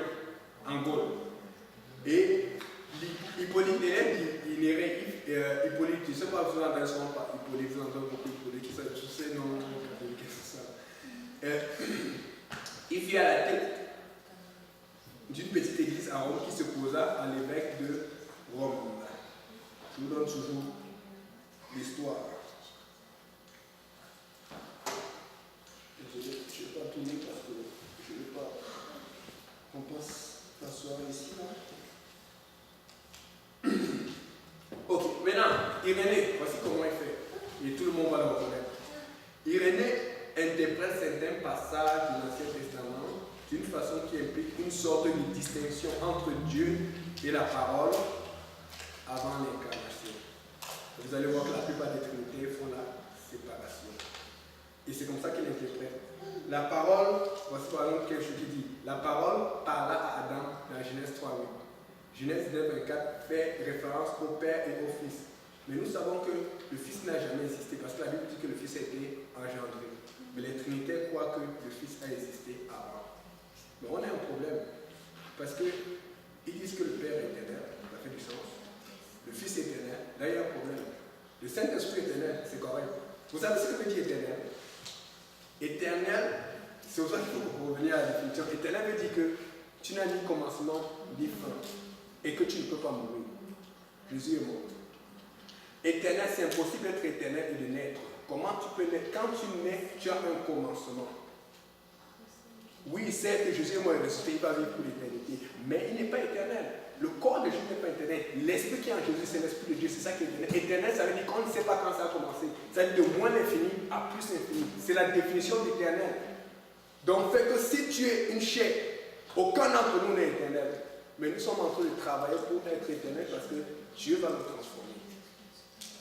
toujours l'histoire. Désolé, je ne vais pas tourner parce que je ne veux pas qu'on passe la soirée ici. Là. Ok, maintenant, Irénée, voici comment il fait. Et tout le monde va le reconnaître. Irénée interprète certains passages de l'Ancien Testament d'une façon qui implique une sorte de distinction entre Dieu et la parole avant l'incarnation. Vous allez voir que la plupart des trinités font la séparation. Et c'est comme ça qu'il interprète. La parole, voici par exemple quelque chose qui dit, la parole parla à Adam dans Genèse 3:8. Genèse 9:24 fait référence au Père et au Fils. Mais nous savons que le Fils n'a jamais existé parce que la Bible dit que le Fils a été engendré. Mais les Trinitaires croient que le Fils a existé avant. Mais on a un problème parce qu'ils disent que le Père est éternel, ça fait du sens. Le Fils est éternel, là il y a un problème. Le Saint-Esprit est éternel, c'est correct. Vous savez ce que veut dire éternel? Éternel, c'est pour ça qu'il faut revenir à la définition. Éternel veut dire que tu n'as ni commencement ni fin et que tu ne peux pas mourir. Jésus est mort. Éternel, c'est impossible d'être éternel et de naître. Comment tu peux naître? Quand tu nais, tu as un commencement. Oui, certes, Jésus est mort et ressuscité, il va vivre pour l'éternité, mais il n'est pas éternel. Le corps de Jésus n'est pas éternel. L'esprit qui est en Jésus, c'est l'esprit de Dieu, c'est ça qui est éternel. Éternel, ça veut dire qu'on ne sait pas quand ça a commencé. Ça veut dire de moins l'infini à plus l'infini. C'est la définition d'éternel. Donc, fait que si tu es une chair, aucun d'entre nous n'est éternel. Mais nous sommes en train de travailler pour être éternel parce que Dieu va nous transformer.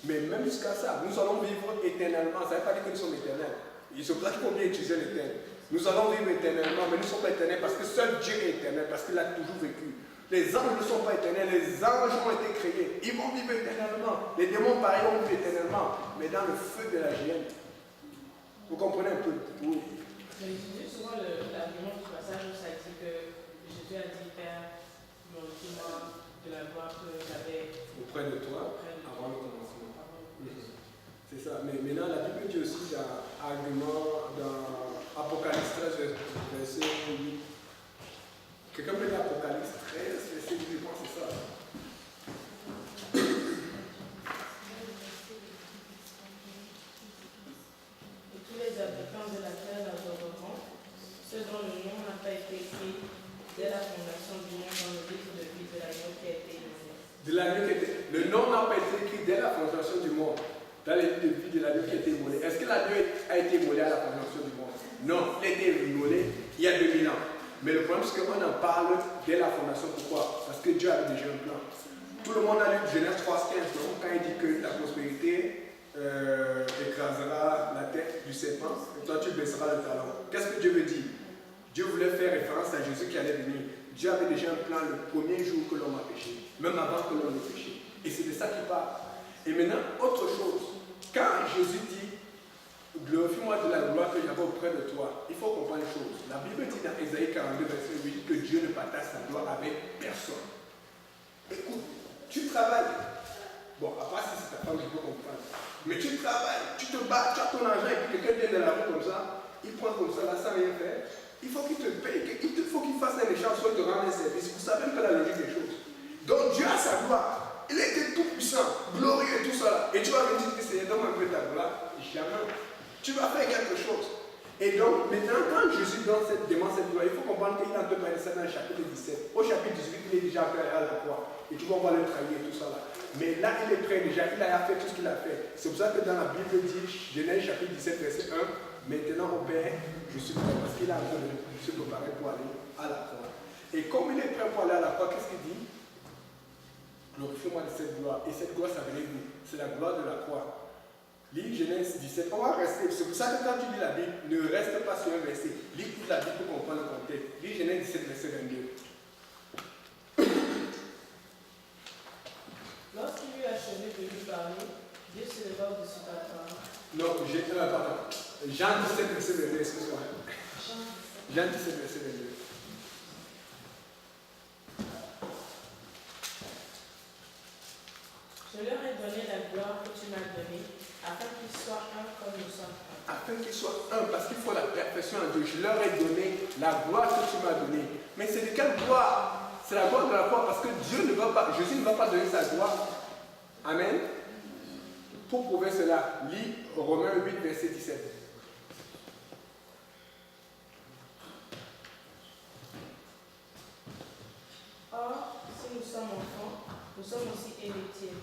Mais même jusqu'à ça, nous allons vivre éternellement. Ça ne veut pas dire que nous sommes éternels. Il se place pour bien utiliser l'éternel. Nous allons vivre éternellement, mais nous ne sommes pas éternels parce que seul Dieu est éternel, parce qu'il a toujours vécu. Les anges ne sont pas éternels, les anges ont été créés. Ils vont vivre éternellement. Les démons, pareil, vont vivre éternellement, mais dans le feu de la géhenne. Vous comprenez un peu? Oui. Mais j'utilise souvent l'argument du passage où ça dit que Jésus a dit Père, glorifie-moi de la gloire que j'avais auprès de toi, avant le commencement. C'est ça. Mais maintenant, la Bible dit aussi dans argument dans Apocalypse 13, verset 8. Quelqu'un peut dire Apocalypse 13, verset 8, je pense que c'est ça. Et tous les habitants de la terre l'adoreront, ceux dont le nom n'a pas été écrit dès la fondation du monde dans le livre de vie de l'agneau qui a été immolé. De l'agneau qui a été. Le nom n'a pas été écrit dès la fondation du monde. Dans les livres de vie de l'agneau qui a été immolé. Est-ce que l'agneau a été immolé à la fondation du monde? Non, il a été immolé il y a 2000 ans. Mais le problème, c'est qu'on en parle dès la fondation. Pourquoi? Parce que Dieu avait déjà un plan. Tout le monde a lu Genèse 3:15, donc quand il dit que la prospérité écrasera la tête du serpent, et toi tu baisseras le talon. Qu'est-ce que Dieu veut dire? Dieu voulait faire référence à Jésus qui allait venir. Dieu avait déjà un plan le premier jour que l'homme a péché, même avant que l'homme ait péché. Et c'est de ça qu'il parle. Et maintenant, autre chose, quand Jésus dit glorifie-moi de la gloire que j'avais auprès de toi, il faut comprendre une chose. La Bible dit dans Ésaïe 42, verset 8 que Dieu ne partage sa gloire avec personne. Écoute, tu travailles. Bon, à part si c'est ta femme, je peux comprendre. Mais tu travailles, tu te bats, tu as ton argent et puis quelqu'un vient dans la rue comme ça, il prend comme ça, là, sans rien faire. Il faut qu'il te paye, il faut qu'il fasse un échange, soit il te rende un service. Vous savez même pas la logique des choses. Donc Dieu a sa gloire. Il était tout puissant, glorieux et tout ça. Et tu vas me dire que Seigneur, donne-moi un peu ta gloire. Jamais. Tu vas faire quelque chose. Et donc, maintenant, quand Jésus demande cette gloire, il faut comprendre qu'il a un peu parlé ça dans le chapitre 17. Au chapitre 18, il est déjà appelé à la croix. Et tu vas voir le trahir et tout ça là. Mais là, il est prêt déjà, il a fait tout ce qu'il a fait. C'est pour ça que dans la Bible dit, Genèse chapitre 17, verset 1, maintenant au Père, je suis prêt parce qu'il a en train de se préparer pour aller à la croix. Et comme il est prêt pour aller à la croix, qu'est-ce qu'il dit? Glorifie-moi de cette gloire. Et cette gloire, ça venait d'où? C'est la gloire de la croix. Lis Genèse 17. On va rester. C'est pour ça que quand tu lis la Bible, ne reste pas sur un verset. Lis toute la Bible pour comprendre le contexte. Lis Genèse 17, verset 22. Lorsqu'il eut achevé de lui parler, Dieu se leva au-dessus de la table. Non, pardon. Jean 17, verset 22, excuse-moi. Jean 17, verset 22. Je leur ai donné la gloire que tu m'as donnée, afin qu'ils soient un comme nous sommes un. Afin qu'ils soient un, parce qu'il faut la perfection en Dieu. Je leur ai donné la gloire que tu m'as donnée. Mais c'est de quelle gloire? C'est la gloire de la croix, parce que Dieu ne va pas, Jésus ne va pas donner sa gloire. Amen. Pour prouver cela, lis Romains 8, verset 17. Or, si nous sommes enfants, nous sommes aussi héritiers.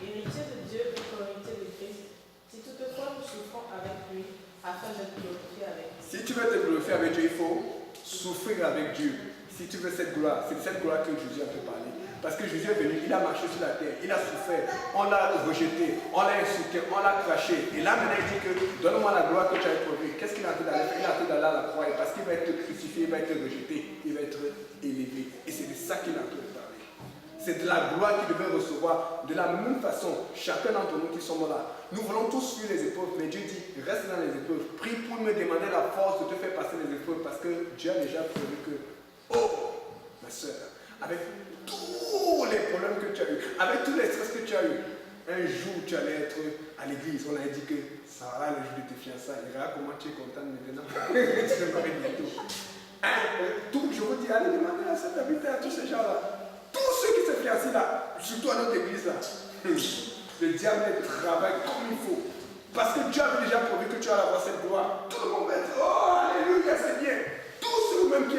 Héritiers de Dieu et co-héritiers de Christ. Si toutefois nous souffrons avec lui, afin d'être glorifiés avec lui. Si tu veux te glorifier avec Dieu, il faut souffrir avec Dieu. Si tu veux cette gloire, c'est de cette gloire que Jésus a te parlé. Parce que Jésus est venu, il a marché sur la terre, il a souffert, on l'a rejeté, on l'a insulté, on l'a craché. Et là maintenant il dit que donne-moi la gloire que tu as éprouvée. Qu'est-ce qu'il a en train d'aller faire? Il est en train d'aller à la croix. Et parce qu'il va être crucifié, il va être rejeté, il va être élevé. Et c'est de ça qu'il est en train de parler. C'est de la gloire qu'il devait recevoir. De la même façon, chacun d'entre nous qui sommes là, nous voulons tous fuir les épreuves, mais Dieu dit, reste dans les épreuves. Prie pour me demander la force de te faire passer les épreuves, parce que Dieu a déjà prévu que, oh, ma soeur, avec tous les problèmes que tu as eu, avec tous les stress que tu as eu, un jour tu allais être à l'église, on a dit que ça va le jour de tes fiançailles, regarde comment tu es content maintenant, tu te maries bientôt. Tout, je vous dis, allez demander à cet habitant, à tous ces gens-là, tous ceux qui se fiancent là, surtout à notre église là, le diable travaille comme il faut. Parce que Dieu avait déjà prouvé que tu vas avoir cette gloire. Tout le monde va être, oh, alléluia, c'est bien. Tous ceux même qui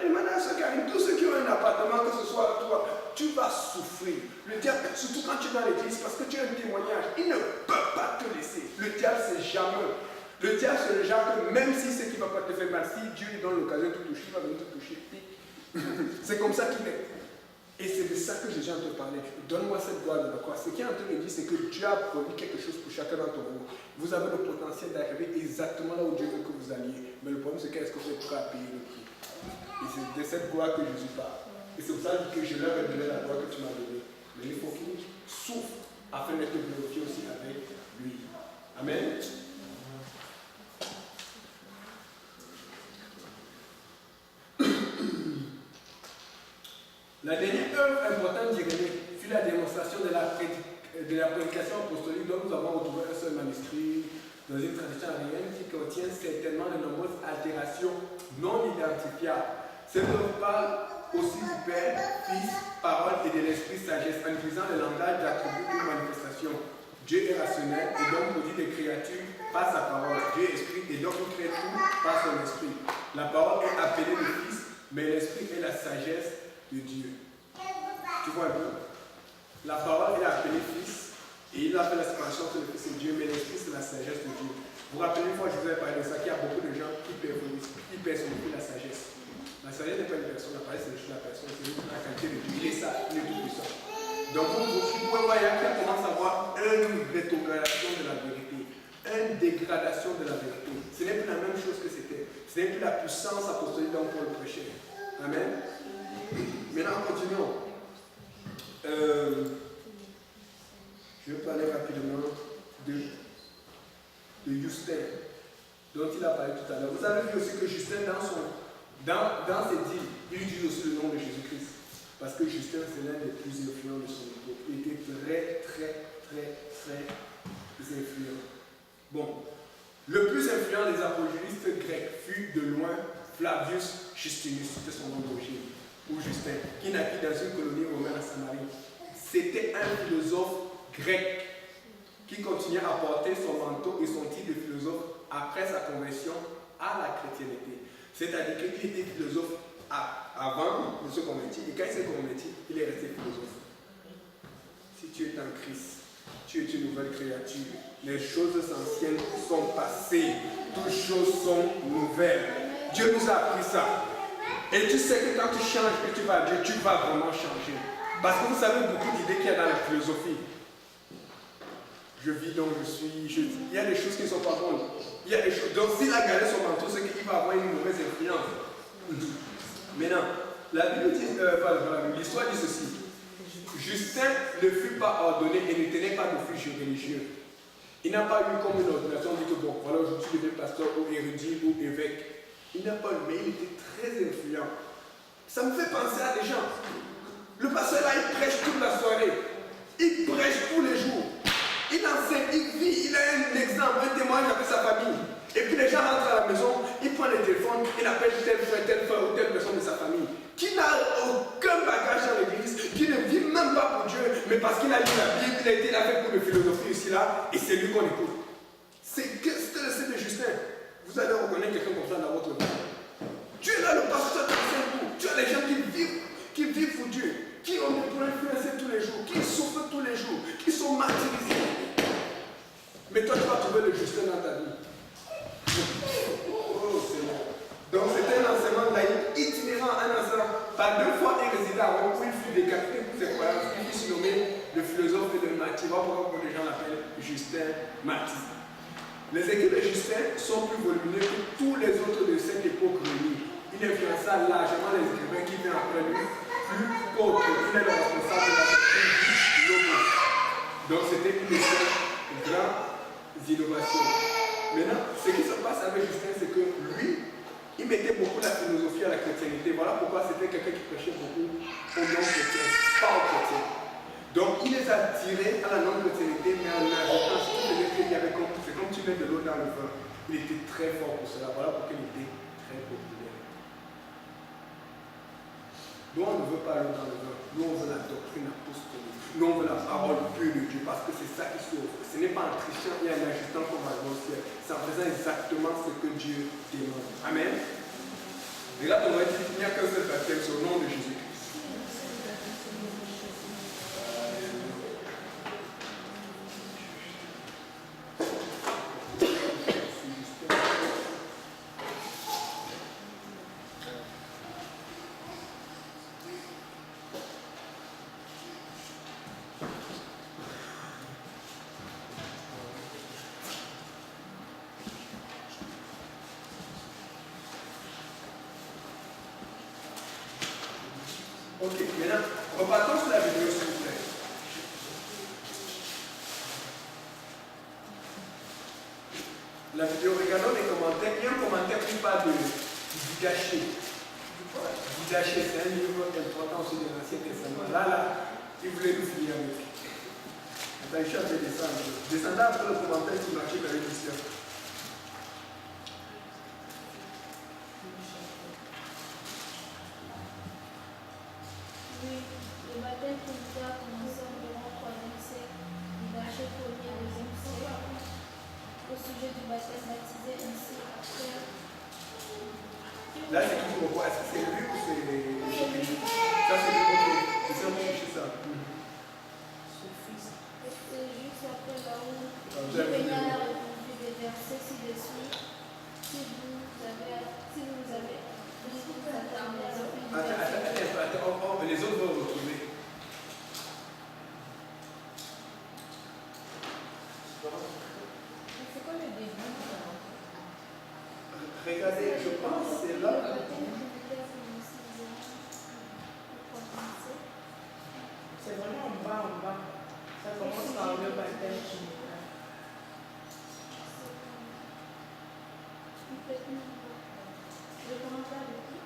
demander à ceux qui arrivent, tous ceux qui ont un appartement, que ce soit toi, tu vas souffrir. Le diable, surtout quand tu es dans l'église, parce que tu as un témoignage, il ne peut pas te laisser. Le diable, c'est jamais. Le diable, c'est le genre que même si c'est qu'il ne va pas te faire mal, si Dieu lui donne l'occasion de te toucher, il va venir te toucher. C'est comme ça qu'il est. Et c'est de ça que Jésus est en train de parler. Donne-moi cette gloire de la croix. Ce qu'il est en train de dire, c'est que Dieu a promis quelque chose pour chacun d'entre vous. Vous avez le potentiel d'arriver exactement là où Dieu veut que vous alliez. Mais le problème, c'est qu'est-ce que vous êtes prêt à payer le prix. Et c'est de cette gloire que Jésus parle. Et c'est pour ça que je leur ai donné la gloire que tu m'as donnée. Mais il faut qu'il souffre afin d'être glorifié aussi avec lui. Amen. La dernière œuvre importante d'Irénée fut la démonstration de la prédication apostolique dont nous avons retrouvé un seul manuscrit dans une tradition aryenne qui contient certainement de nombreuses altérations non identifiables. Cette œuvre parle aussi du Père, Fils, Parole et de l'Esprit sagesse en utilisant le langage d'attributs ou manifestations. Dieu est rationnel et donc produit des créatures par sa parole. Dieu est esprit et donc il crée tout par son esprit. La parole est appelée le Fils, mais l'Esprit est la sagesse de Dieu. Tu vois un peu? La parole est appelée Fils et il a fait la séparation entre le Fils et Dieu, mais l'Esprit c'est la sagesse de Dieu. Vous vous rappelez une fois, je vous avais parlé de ça, qu'il y a beaucoup de gens qui personnifient la sagesse. La sagesse n'est pas une personne, la sagesse c'est la personne, c'est la qualité de Dieu. Il est ça, il est tout puissant. Donc vous pouvez voir, il y a qui commence à avoir une rétrogradation de la vérité, une dégradation de la vérité. Ce n'est plus la même chose que c'était. Ce n'est plus la puissance apostolique dont Paul prêchait. Amen. Maintenant, continuons. Je vais parler rapidement de Justin, dont il a parlé tout à l'heure. Vous avez vu aussi que Justin, dans ses dits, il utilise aussi le nom de Jésus-Christ. Parce que Justin, c'est l'un des plus influents de son époque. Il était très influent. Bon, le plus influent des apologistes grecs fut de loin Flavius Justinus, c'était son nom d'origine, ou Justin, qui naquit dans une colonie romaine à Samarie. C'était un philosophe grec qui continuait à porter son manteau et son titre de philosophe après sa conversion à la chrétienté. C'est-à-dire qu'il était philosophe avant de se convertir, et quand il s'est converti, il est resté philosophe. Si tu es en Christ, tu es une nouvelle créature. Les choses anciennes sont passées, toutes choses sont nouvelles. Dieu nous a appris ça. Et tu sais que quand tu changes, que tu vas à Dieu, tu vas vraiment changer. Parce que vous savez beaucoup d'idées qu'il y a dans la philosophie. Je vis donc je suis. Il y a des choses qui ne sont pas bonnes. Il y a des choses. Donc s'il a gardé son manteau, c'est qu'il va avoir une mauvaise influence. Maintenant, la Bible dit, l'histoire dit ceci. Justin ne fut pas ordonné et ne tenait pas d'office religieux. Il n'a pas eu comme une ordination, dit que bon, voilà, aujourd'hui tu deviens pasteur ou érudit ou évêque. Il n'a pas eu, mais il était très influent. Ça me fait penser à des gens. Le pasteur là, il prêche toute la soirée. Il prêche tous les jours. Il enseigne, il vit, il a un exemple, un témoignage avec sa famille. Et puis les gens rentrent à la maison, il prend le téléphone, il appelle tel frère ou telle personne de sa famille, qui n'a aucun bagage dans l'église, qui ne vit même pas pour Dieu, mais parce qu'il il a lu la Bible, il a fait pour de philosophie ici là, et c'est lui qu'on écoute. C'était le Saint de Justin. Vous allez reconnaître quelqu'un comme ça dans votre vie. Tu es là le pasteur de Saint-Bou. Tu as les gens qui vivent pour Dieu, qui ont des problèmes financiers tous les jours, qui souffrent tous les jours, qui sont martyrisés. Mais toi, tu vas trouver le Justin dans ta vie. Oh, c'est bon. Donc, c'était un enseignement laïque itinérant, un enseignement. Par 2 fois, il résidait à Rome où il fut décapité pour ses croyances. Il fut surnommé le philosophe et le martyr. Pourquoi les gens l'appellent Justin Martyr. Les écrits de Justin sont plus volumineux que tous les autres de cette époque réunis. Il influença largement les écrivains qui viennent après lui, plus qu'autre. Il est le responsable de la doctrine du logos. Donc, c'était une des grandes innovations. Maintenant, ce qui se passe avec Justin, c'est que lui, il mettait beaucoup la philosophie à la chrétienté. Voilà pourquoi c'était quelqu'un qui prêchait beaucoup aux non-chrétiens, pas aux chrétiens. Donc, il les a tirés à la non-chrétienté, mais en ajoutant ce qu'il faisait qu'il y avait comme, c'est comme tu mets de l'eau dans le vin. Il était très fort pour cela. Voilà pourquoi il était très populaire. Nous, on ne veut pas l'eau dans le vin. Nous, on veut la doctrine apostolique. Nous, on veut la parole pure de Dieu parce que c'est ça qui sauve. Ce n'est pas en trichant et en ajustant qu'on va au ciel. C'est en faisant exactement ce que Dieu demande. Amen. Regarde, on va dire qu'il n'y a qu'un seul baptême, c'est au nom de Jésus-Christ. Ok, maintenant, repartons sur la vidéo, s'il vous plaît. La vidéo, regardons les commentaires. Il y a un commentaire qui parle du gâcher. Du gâcher, c'est un livre important aussi de l'Ancien Testament. Là, il voulait nous finir avec. Attends, je suis en train de descendre. Descendant après le commentaire qui marchait avec Christian. Oui, le baptême trinitaire a commencé environ au 3e siècle, il a acheté au 1er et 2e siècle. Au sujet du baptême baptisé ainsi après. Là, c'est qui pour voir? Est-ce que c'est lui ou c'est Jésus? Ça, c'est lui. Ok, c'est ça, on chercher ça. C'est juste après là où Jérémie a répondu des versets ci-dessus. Si vous avez Attends, les autres vont retrouver. C'est quoi le début? Regardez, je pense que c'est là. C'est vraiment en bas. Ça commence par le baptême trinitaire. Le commentaire de qui?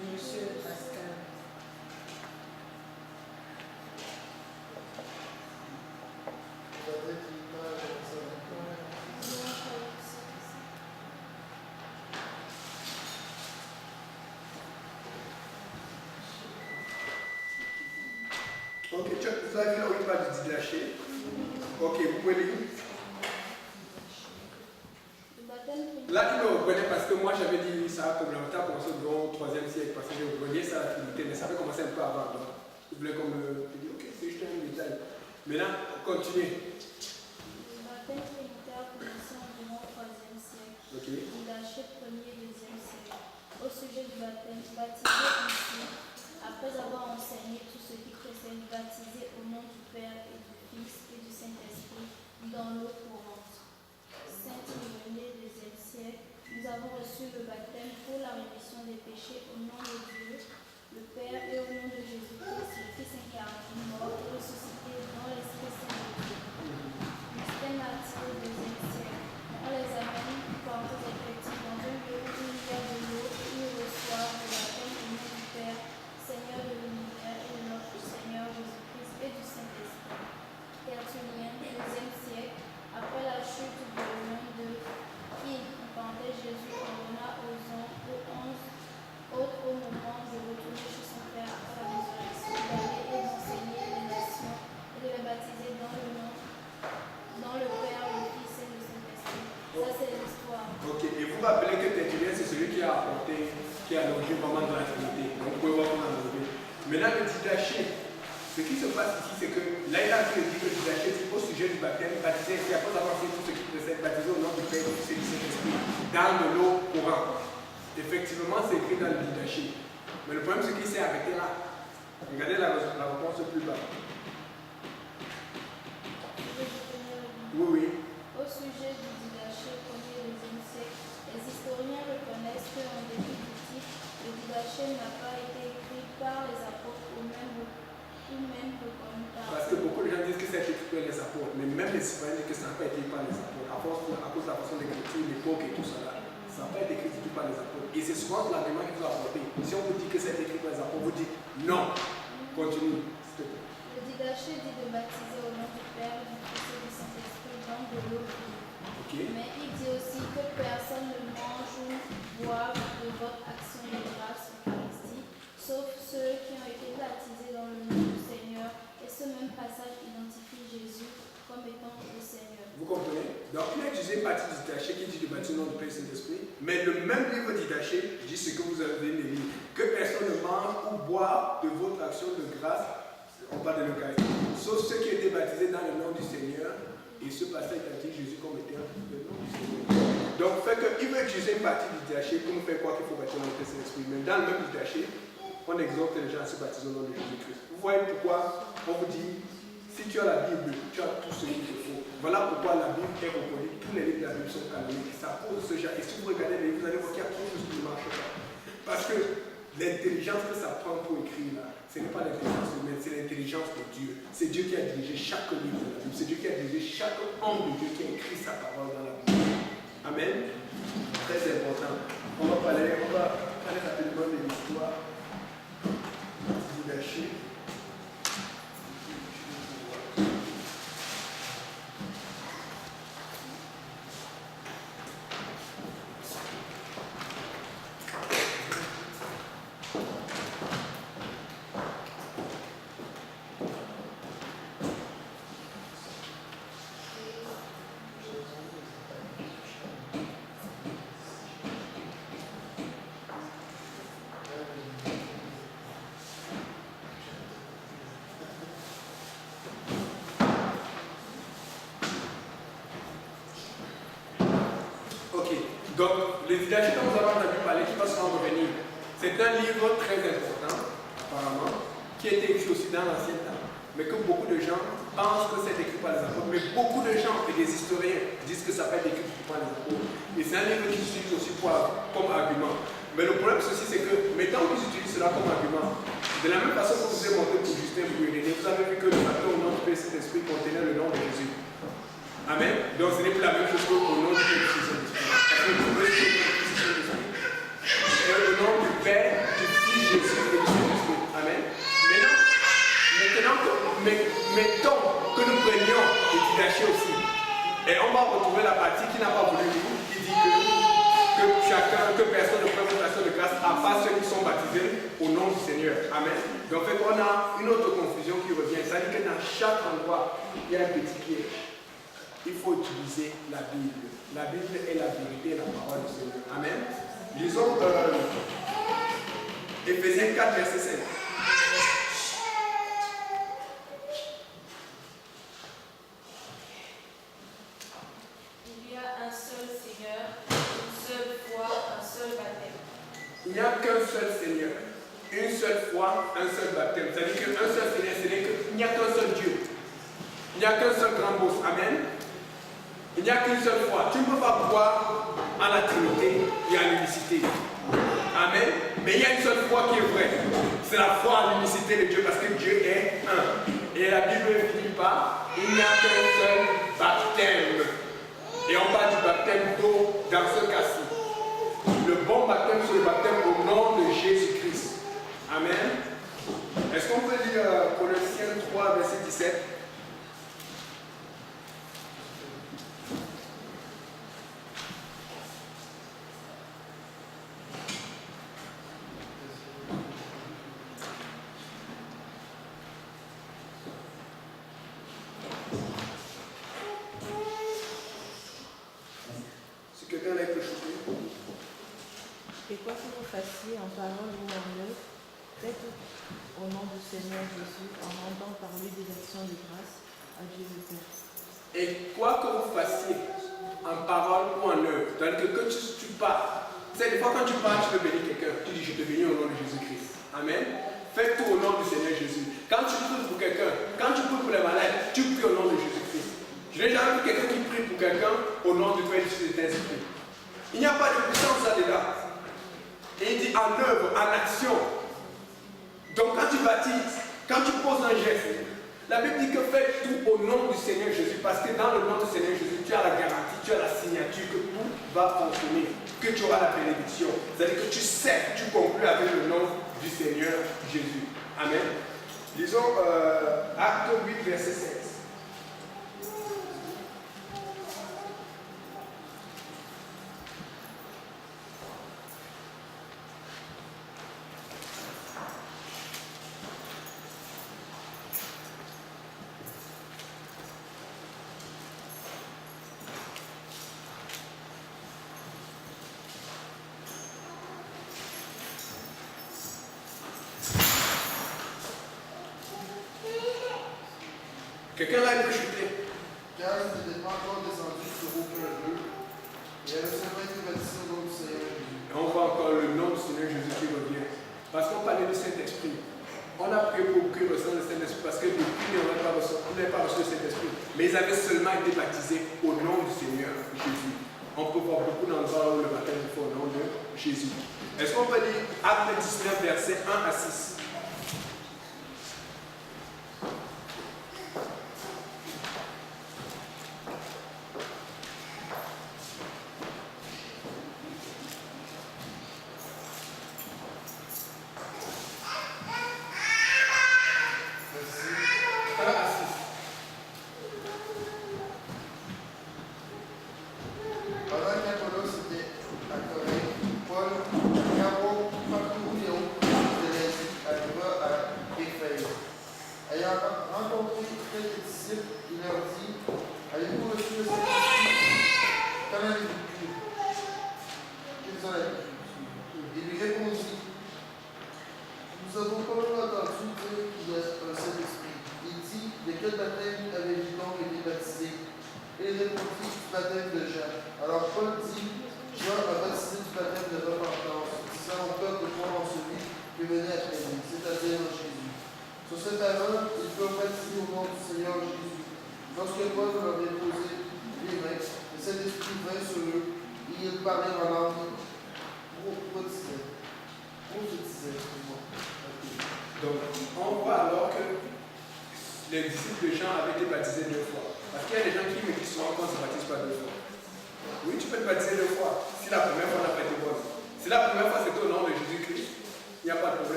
Du monsieur Pascal. Ok, vous avez vu là où il parle du gâcher? Ok, vous pouvez lire. Là, tu me reconnais parce que moi j'avais dit ça comme la a commencé au 3e siècle parce que je reconnais ça à la Trinité, mais ça avait commencé un peu avant. Donc, vous voulez qu'on me dise, ok, c'est juste un détail. Maintenant, continuez. Le baptême trinitaire a commencé environ au 3e siècle. Okay. Il a acheté 1er et 2e siècle. Au sujet du baptême, baptisé ainsi, après avoir enseigné tout ce qui précède, baptisé au nom du Père et du Fils et du Saint-Esprit dans l'eau courante. Saint-Irénée, 2e siècle, nous avons reçu le baptême pour la rémission des péchés au nom de Dieu, le Père, et au nom de Jésus-Christ, le Fils incarné, mort et ressuscité dans l'Esprit Saint de Dieu. Justin Martyr, 2e siècle, on les amène portés et chrétiens dans un lieu où il y a de l'eau et ils reçoivent le baptême au nom du Père, Seigneur de l'univers et de notre Seigneur Jésus-Christ et du Saint-Esprit. Tertullien, 2e siècle, après la chute du royaume de qui, en parenthèse, Jésus ordonna aux 11 autres au moment de retourner chez son Père après la résurrection d'aller et d'enseigner les nations faut rappeler que Tertullien, c'est celui qui a apporté, qui a l'origine vraiment de la Trinité. Donc vous pouvez voir comment on a levé. Maintenant, le didaché, ce qui se passe ici, c'est que là, il a dit que le didaché, c'est au sujet du baptême, baptisé ici, après avoir fait tout ce qui précède, baptisé au nom du Père, du Fils et du Saint-Esprit, dans de l'eau courante. Effectivement, c'est écrit dans le didaché. Mais le problème, c'est qu'il s'est arrêté là. Regardez la réponse plus bas. Oui, oui. Au sujet du didaché premier des insectes, les historiens reconnaissent qu'en dépit du titre, le didaché n'a pas été écrit par les apôtres ou même reconnu par Parce que beaucoup de gens disent que ça a été écrit par les apôtres, mais même les citoyens disent que ça n'a pas été écrit par les apôtres, à cause de la façon d'écriture, l'époque et tout ça là. Ça n'a pas été écrit du tout par les apôtres. Et c'est souvent l'argument qu'ils ont apporté. Si on vous dit que ça a été écrit par les apôtres, vous dites non. Continue, s'il te plaît. Le didaché dit de baptiser au nom du Père, du Fils et du Saint-Esprit dans de l'eau vive. Okay. Mais il dit aussi que personne ne mange ou boive de votre action de grâce Eucharistie, sauf ceux qui ont été baptisés dans le nom du Seigneur. Et ce même passage identifie Jésus comme étant le Seigneur. Vous comprenez? Donc, il a utilisé une partie du didaché qui dit de baptiser au nom du Père et du Saint-Esprit, mais le même livre didaché dit ce que vous avez lu, que personne ne mange ou boit de votre action de grâce, on parle de l'Eucharistie, sauf ceux qui ont été baptisés dans le nom du Seigneur, et ce passage identifie Jésus comme étant le nom du Seigneur. Donc, fait qu'il veut utiliser une partie du didaché pour nous faire croire qu'il faut baptiser au nom du Père et du Saint-Esprit, mais dans le même didaché, on exhorte les gens à se baptiser au nom de Jésus-Christ. Vous voyez pourquoi on vous dit, si tu as la Bible, tu as tout ce qu'il te faut. Voilà pourquoi la Bible est reconnue. Tous les livres de la Bible sont canoniques. Ça pose ce genre. Et si vous regardez les livres, vous allez voir qu'il y a trop de choses qui ne marchent pas. Parce que l'intelligence que ça prend pour écrire là, ce n'est pas l'intelligence humaine, c'est l'intelligence de Dieu. C'est Dieu qui a dirigé chaque livre de la Bible. C'est Dieu qui a dirigé chaque homme de Dieu qui a écrit sa parole dans la Bible. Amen. Très important. On va parler rapidement de l'histoire du gâchis. Donc, le didaché dont nous avons entendu parler, qui va s'en revenir, c'est un livre très important, apparemment, qui a été écrit aussi dans l'ancien temps, mais que beaucoup de gens pensent que c'est écrit par les apôtres, mais beaucoup de gens et des historiens disent que ça peut être écrit par les apôtres. Et c'est un livre qui s'utilise aussi comme argument. Mais le problème ceci, c'est que, mettons qu'ils utilisent cela comme argument, de la même façon que vous avez montré pour Justin Bouéréné, vous avez vu que le baptême au nom du Père et du Saint-Esprit contenait le nom de Jésus. Amen. Donc ce n'est plus la même chose qu'au nom du Père et du Saint-Esprit. Et au nom du Père, du Fils Jésus et du Saint-Esprit. Amen. Mettons que nous prenions le didaché aussi. Et on va retrouver la partie qui n'a pas voulu lire, qui dit que personne ne prenne vocation de grâce à part ceux qui sont baptisés au nom du Seigneur. Amen. Donc on a une autre confusion qui revient. C'est-à-dire que dans chaque endroit, il y a un petit piège. Il faut utiliser la Bible. La Bible est la vérité et la parole du Seigneur. Amen. Lisons Éphésiens 4, verset 5. Il y a un seul Seigneur, une seule foi, un seul baptême. Il n'y a qu'un seul Seigneur, une seule foi, un seul baptême. C'est-à-dire qu'un seul Seigneur, c'est-à-dire qu'il n'y a qu'un seul Dieu. Il n'y a qu'un seul grand boss. Amen. Il n'y a qu'une seule foi. Tu ne peux pas croire à la Trinité et à l'unicité. Amen. Mais il y a une seule foi qui est vraie. C'est la foi à l'unicité de Dieu parce que Dieu est un. Et la Bible finit par il n'y a qu'un seul baptême. Et on parle du baptême d'eau dans ce cas-ci. Le bon baptême, c'est le baptême au nom de Jésus-Christ. Amen. Est-ce qu'on peut lire Colossiens 3, verset 17? Et quoi que vous fassiez en parole ou en œuvre, faites au nom du Seigneur Jésus en rendant par lui des actions de grâce à Dieu le Père. Et quoi que vous fassiez en parole ou en œuvre, c'est-à-dire que quand tu parles, c'est des fois quand tu parles, tu peux bénir quelqu'un, tu dis je te bénis au nom de Jésus-Christ. Amen. Fais tout au nom du Seigneur Jésus. Quand tu pries pour quelqu'un, quand tu pries pour les malades, tu pries au nom de Jésus-Christ. Je n'ai jamais vu quelqu'un qui prie pour quelqu'un au nom du Père, du Fils et du Saint-Esprit. Il n'y a pas de puissance là-dedans. Et il dit en œuvre, en action. Donc quand tu baptises, quand tu poses un geste, la Bible dit que fais tout au nom du Seigneur Jésus, parce que dans le nom du Seigneur Jésus, tu as la garantie, tu as la signature que tout va fonctionner, que tu auras la bénédiction. C'est-à-dire que tu sais, tu conclus avec le nom du Seigneur Jésus. Amen. Lisons Acte 8, verset 16. Quelqu'un là, il peut chuter. Pierre n'était pas encore descendu sur aucun lieu. Il avait seulement été baptisé au nom du Seigneur Jésus. Et on voit encore le nom du Seigneur Jésus qui revient. Parce qu'on parlait du Saint-Esprit. On a prié pour qu'ils reçoivent le Saint-Esprit parce que depuis, on n'avait pas reçu le Saint-Esprit. Mais ils avaient seulement été baptisés au nom du Seigneur Jésus. On peut voir beaucoup d'endroits où le baptême est fait au nom de Jésus. Est-ce qu'on peut lire Acte 19, versets 1 à 6?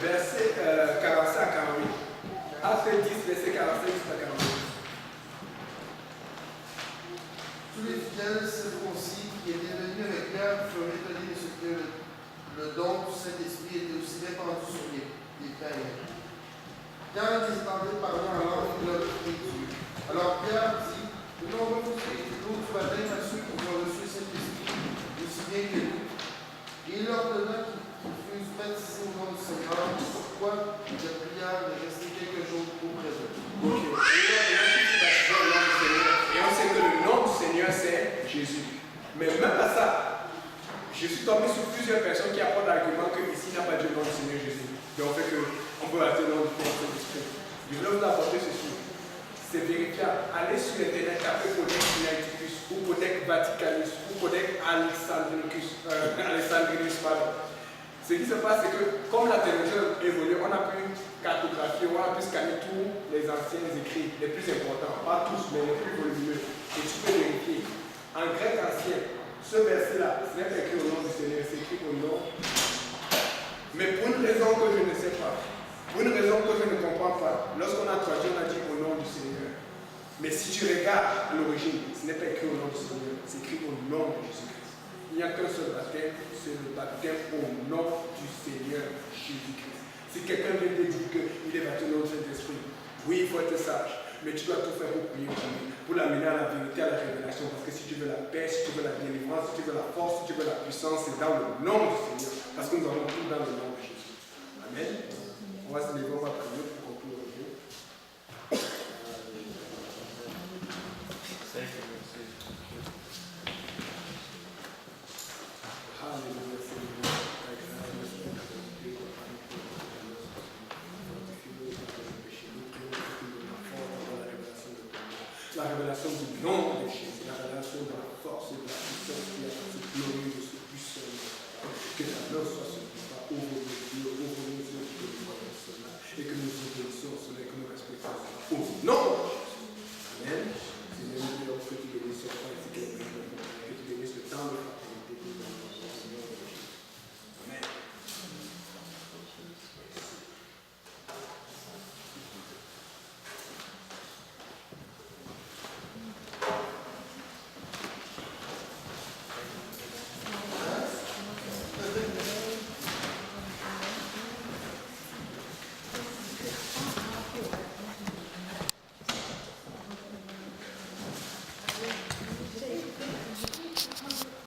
Verset 45 à 48. Acte 10, verset 45 jusqu'à 48. Tous les fidèles circoncis qui étaient venus avec Pierre furent étonnés de ce que le don du Saint-Esprit était aussi répandu sur les païens. Pierre les entendait parler en langue glorifiant Dieu. Alors Pierre dit, nous avons refusé l'eau du baptême à ceux qui ont reçu le Saint-Esprit, aussi bien que nous. Et il leur donna qu'ils fussent baptisés au nom du Seigneur, pourquoi il pria de rester quelques jours auprès d'eux. Ok. Et on sait que le nom du Seigneur, c'est Jésus. Mais même à ça, je suis tombé sur plusieurs personnes qui apportent l'argument que ici il n'y a pas de nom du Seigneur Jésus. Donc fait qu'on peut appeler le nom du Père et du Esprit. Je voulais vous apporter ceci. C'est vérifiable. Allez sur internet, tapez Codex Sinaiticus ou Codex Vaticanus ou Codex Alexandrinus. Ce qui se passe, c'est que comme la technologie évolue, on a pu cartographier, on a pu scanner tous les anciens écrits, les plus importants, pas tous, mais les plus volumineux. Et tu peux vérifier. En grec ancien, ce verset-là, ce n'est pas écrit au nom du Seigneur, c'est écrit au nom. Mais pour une raison que je ne sais pas, pour une raison que je ne comprends pas, lorsqu'on a traduit, on a dit au nom du Seigneur. Mais si tu regardes à l'origine, ce n'est pas écrit au nom du Seigneur, c'est écrit au nom de Jésus-Christ. Il n'y a qu'un seul baptême, c'est le baptême au nom du Seigneur Jésus-Christ. Si quelqu'un vient te dire qu'il est baptisé au nom du Saint-Esprit, oui, il faut être sage, mais tu dois tout faire pour prier pour lui, pour l'amener à la vérité, à la révélation. Parce que si tu veux la paix, si tu veux la délivrance, si tu veux la force, si tu veux la puissance, c'est dans le nom du Seigneur. Parce que nous avons tout dans le nom de Jésus. Amen. On va se lever, on va prier pour conclure le jour. Alléluia, Seigneur. La révélation du nom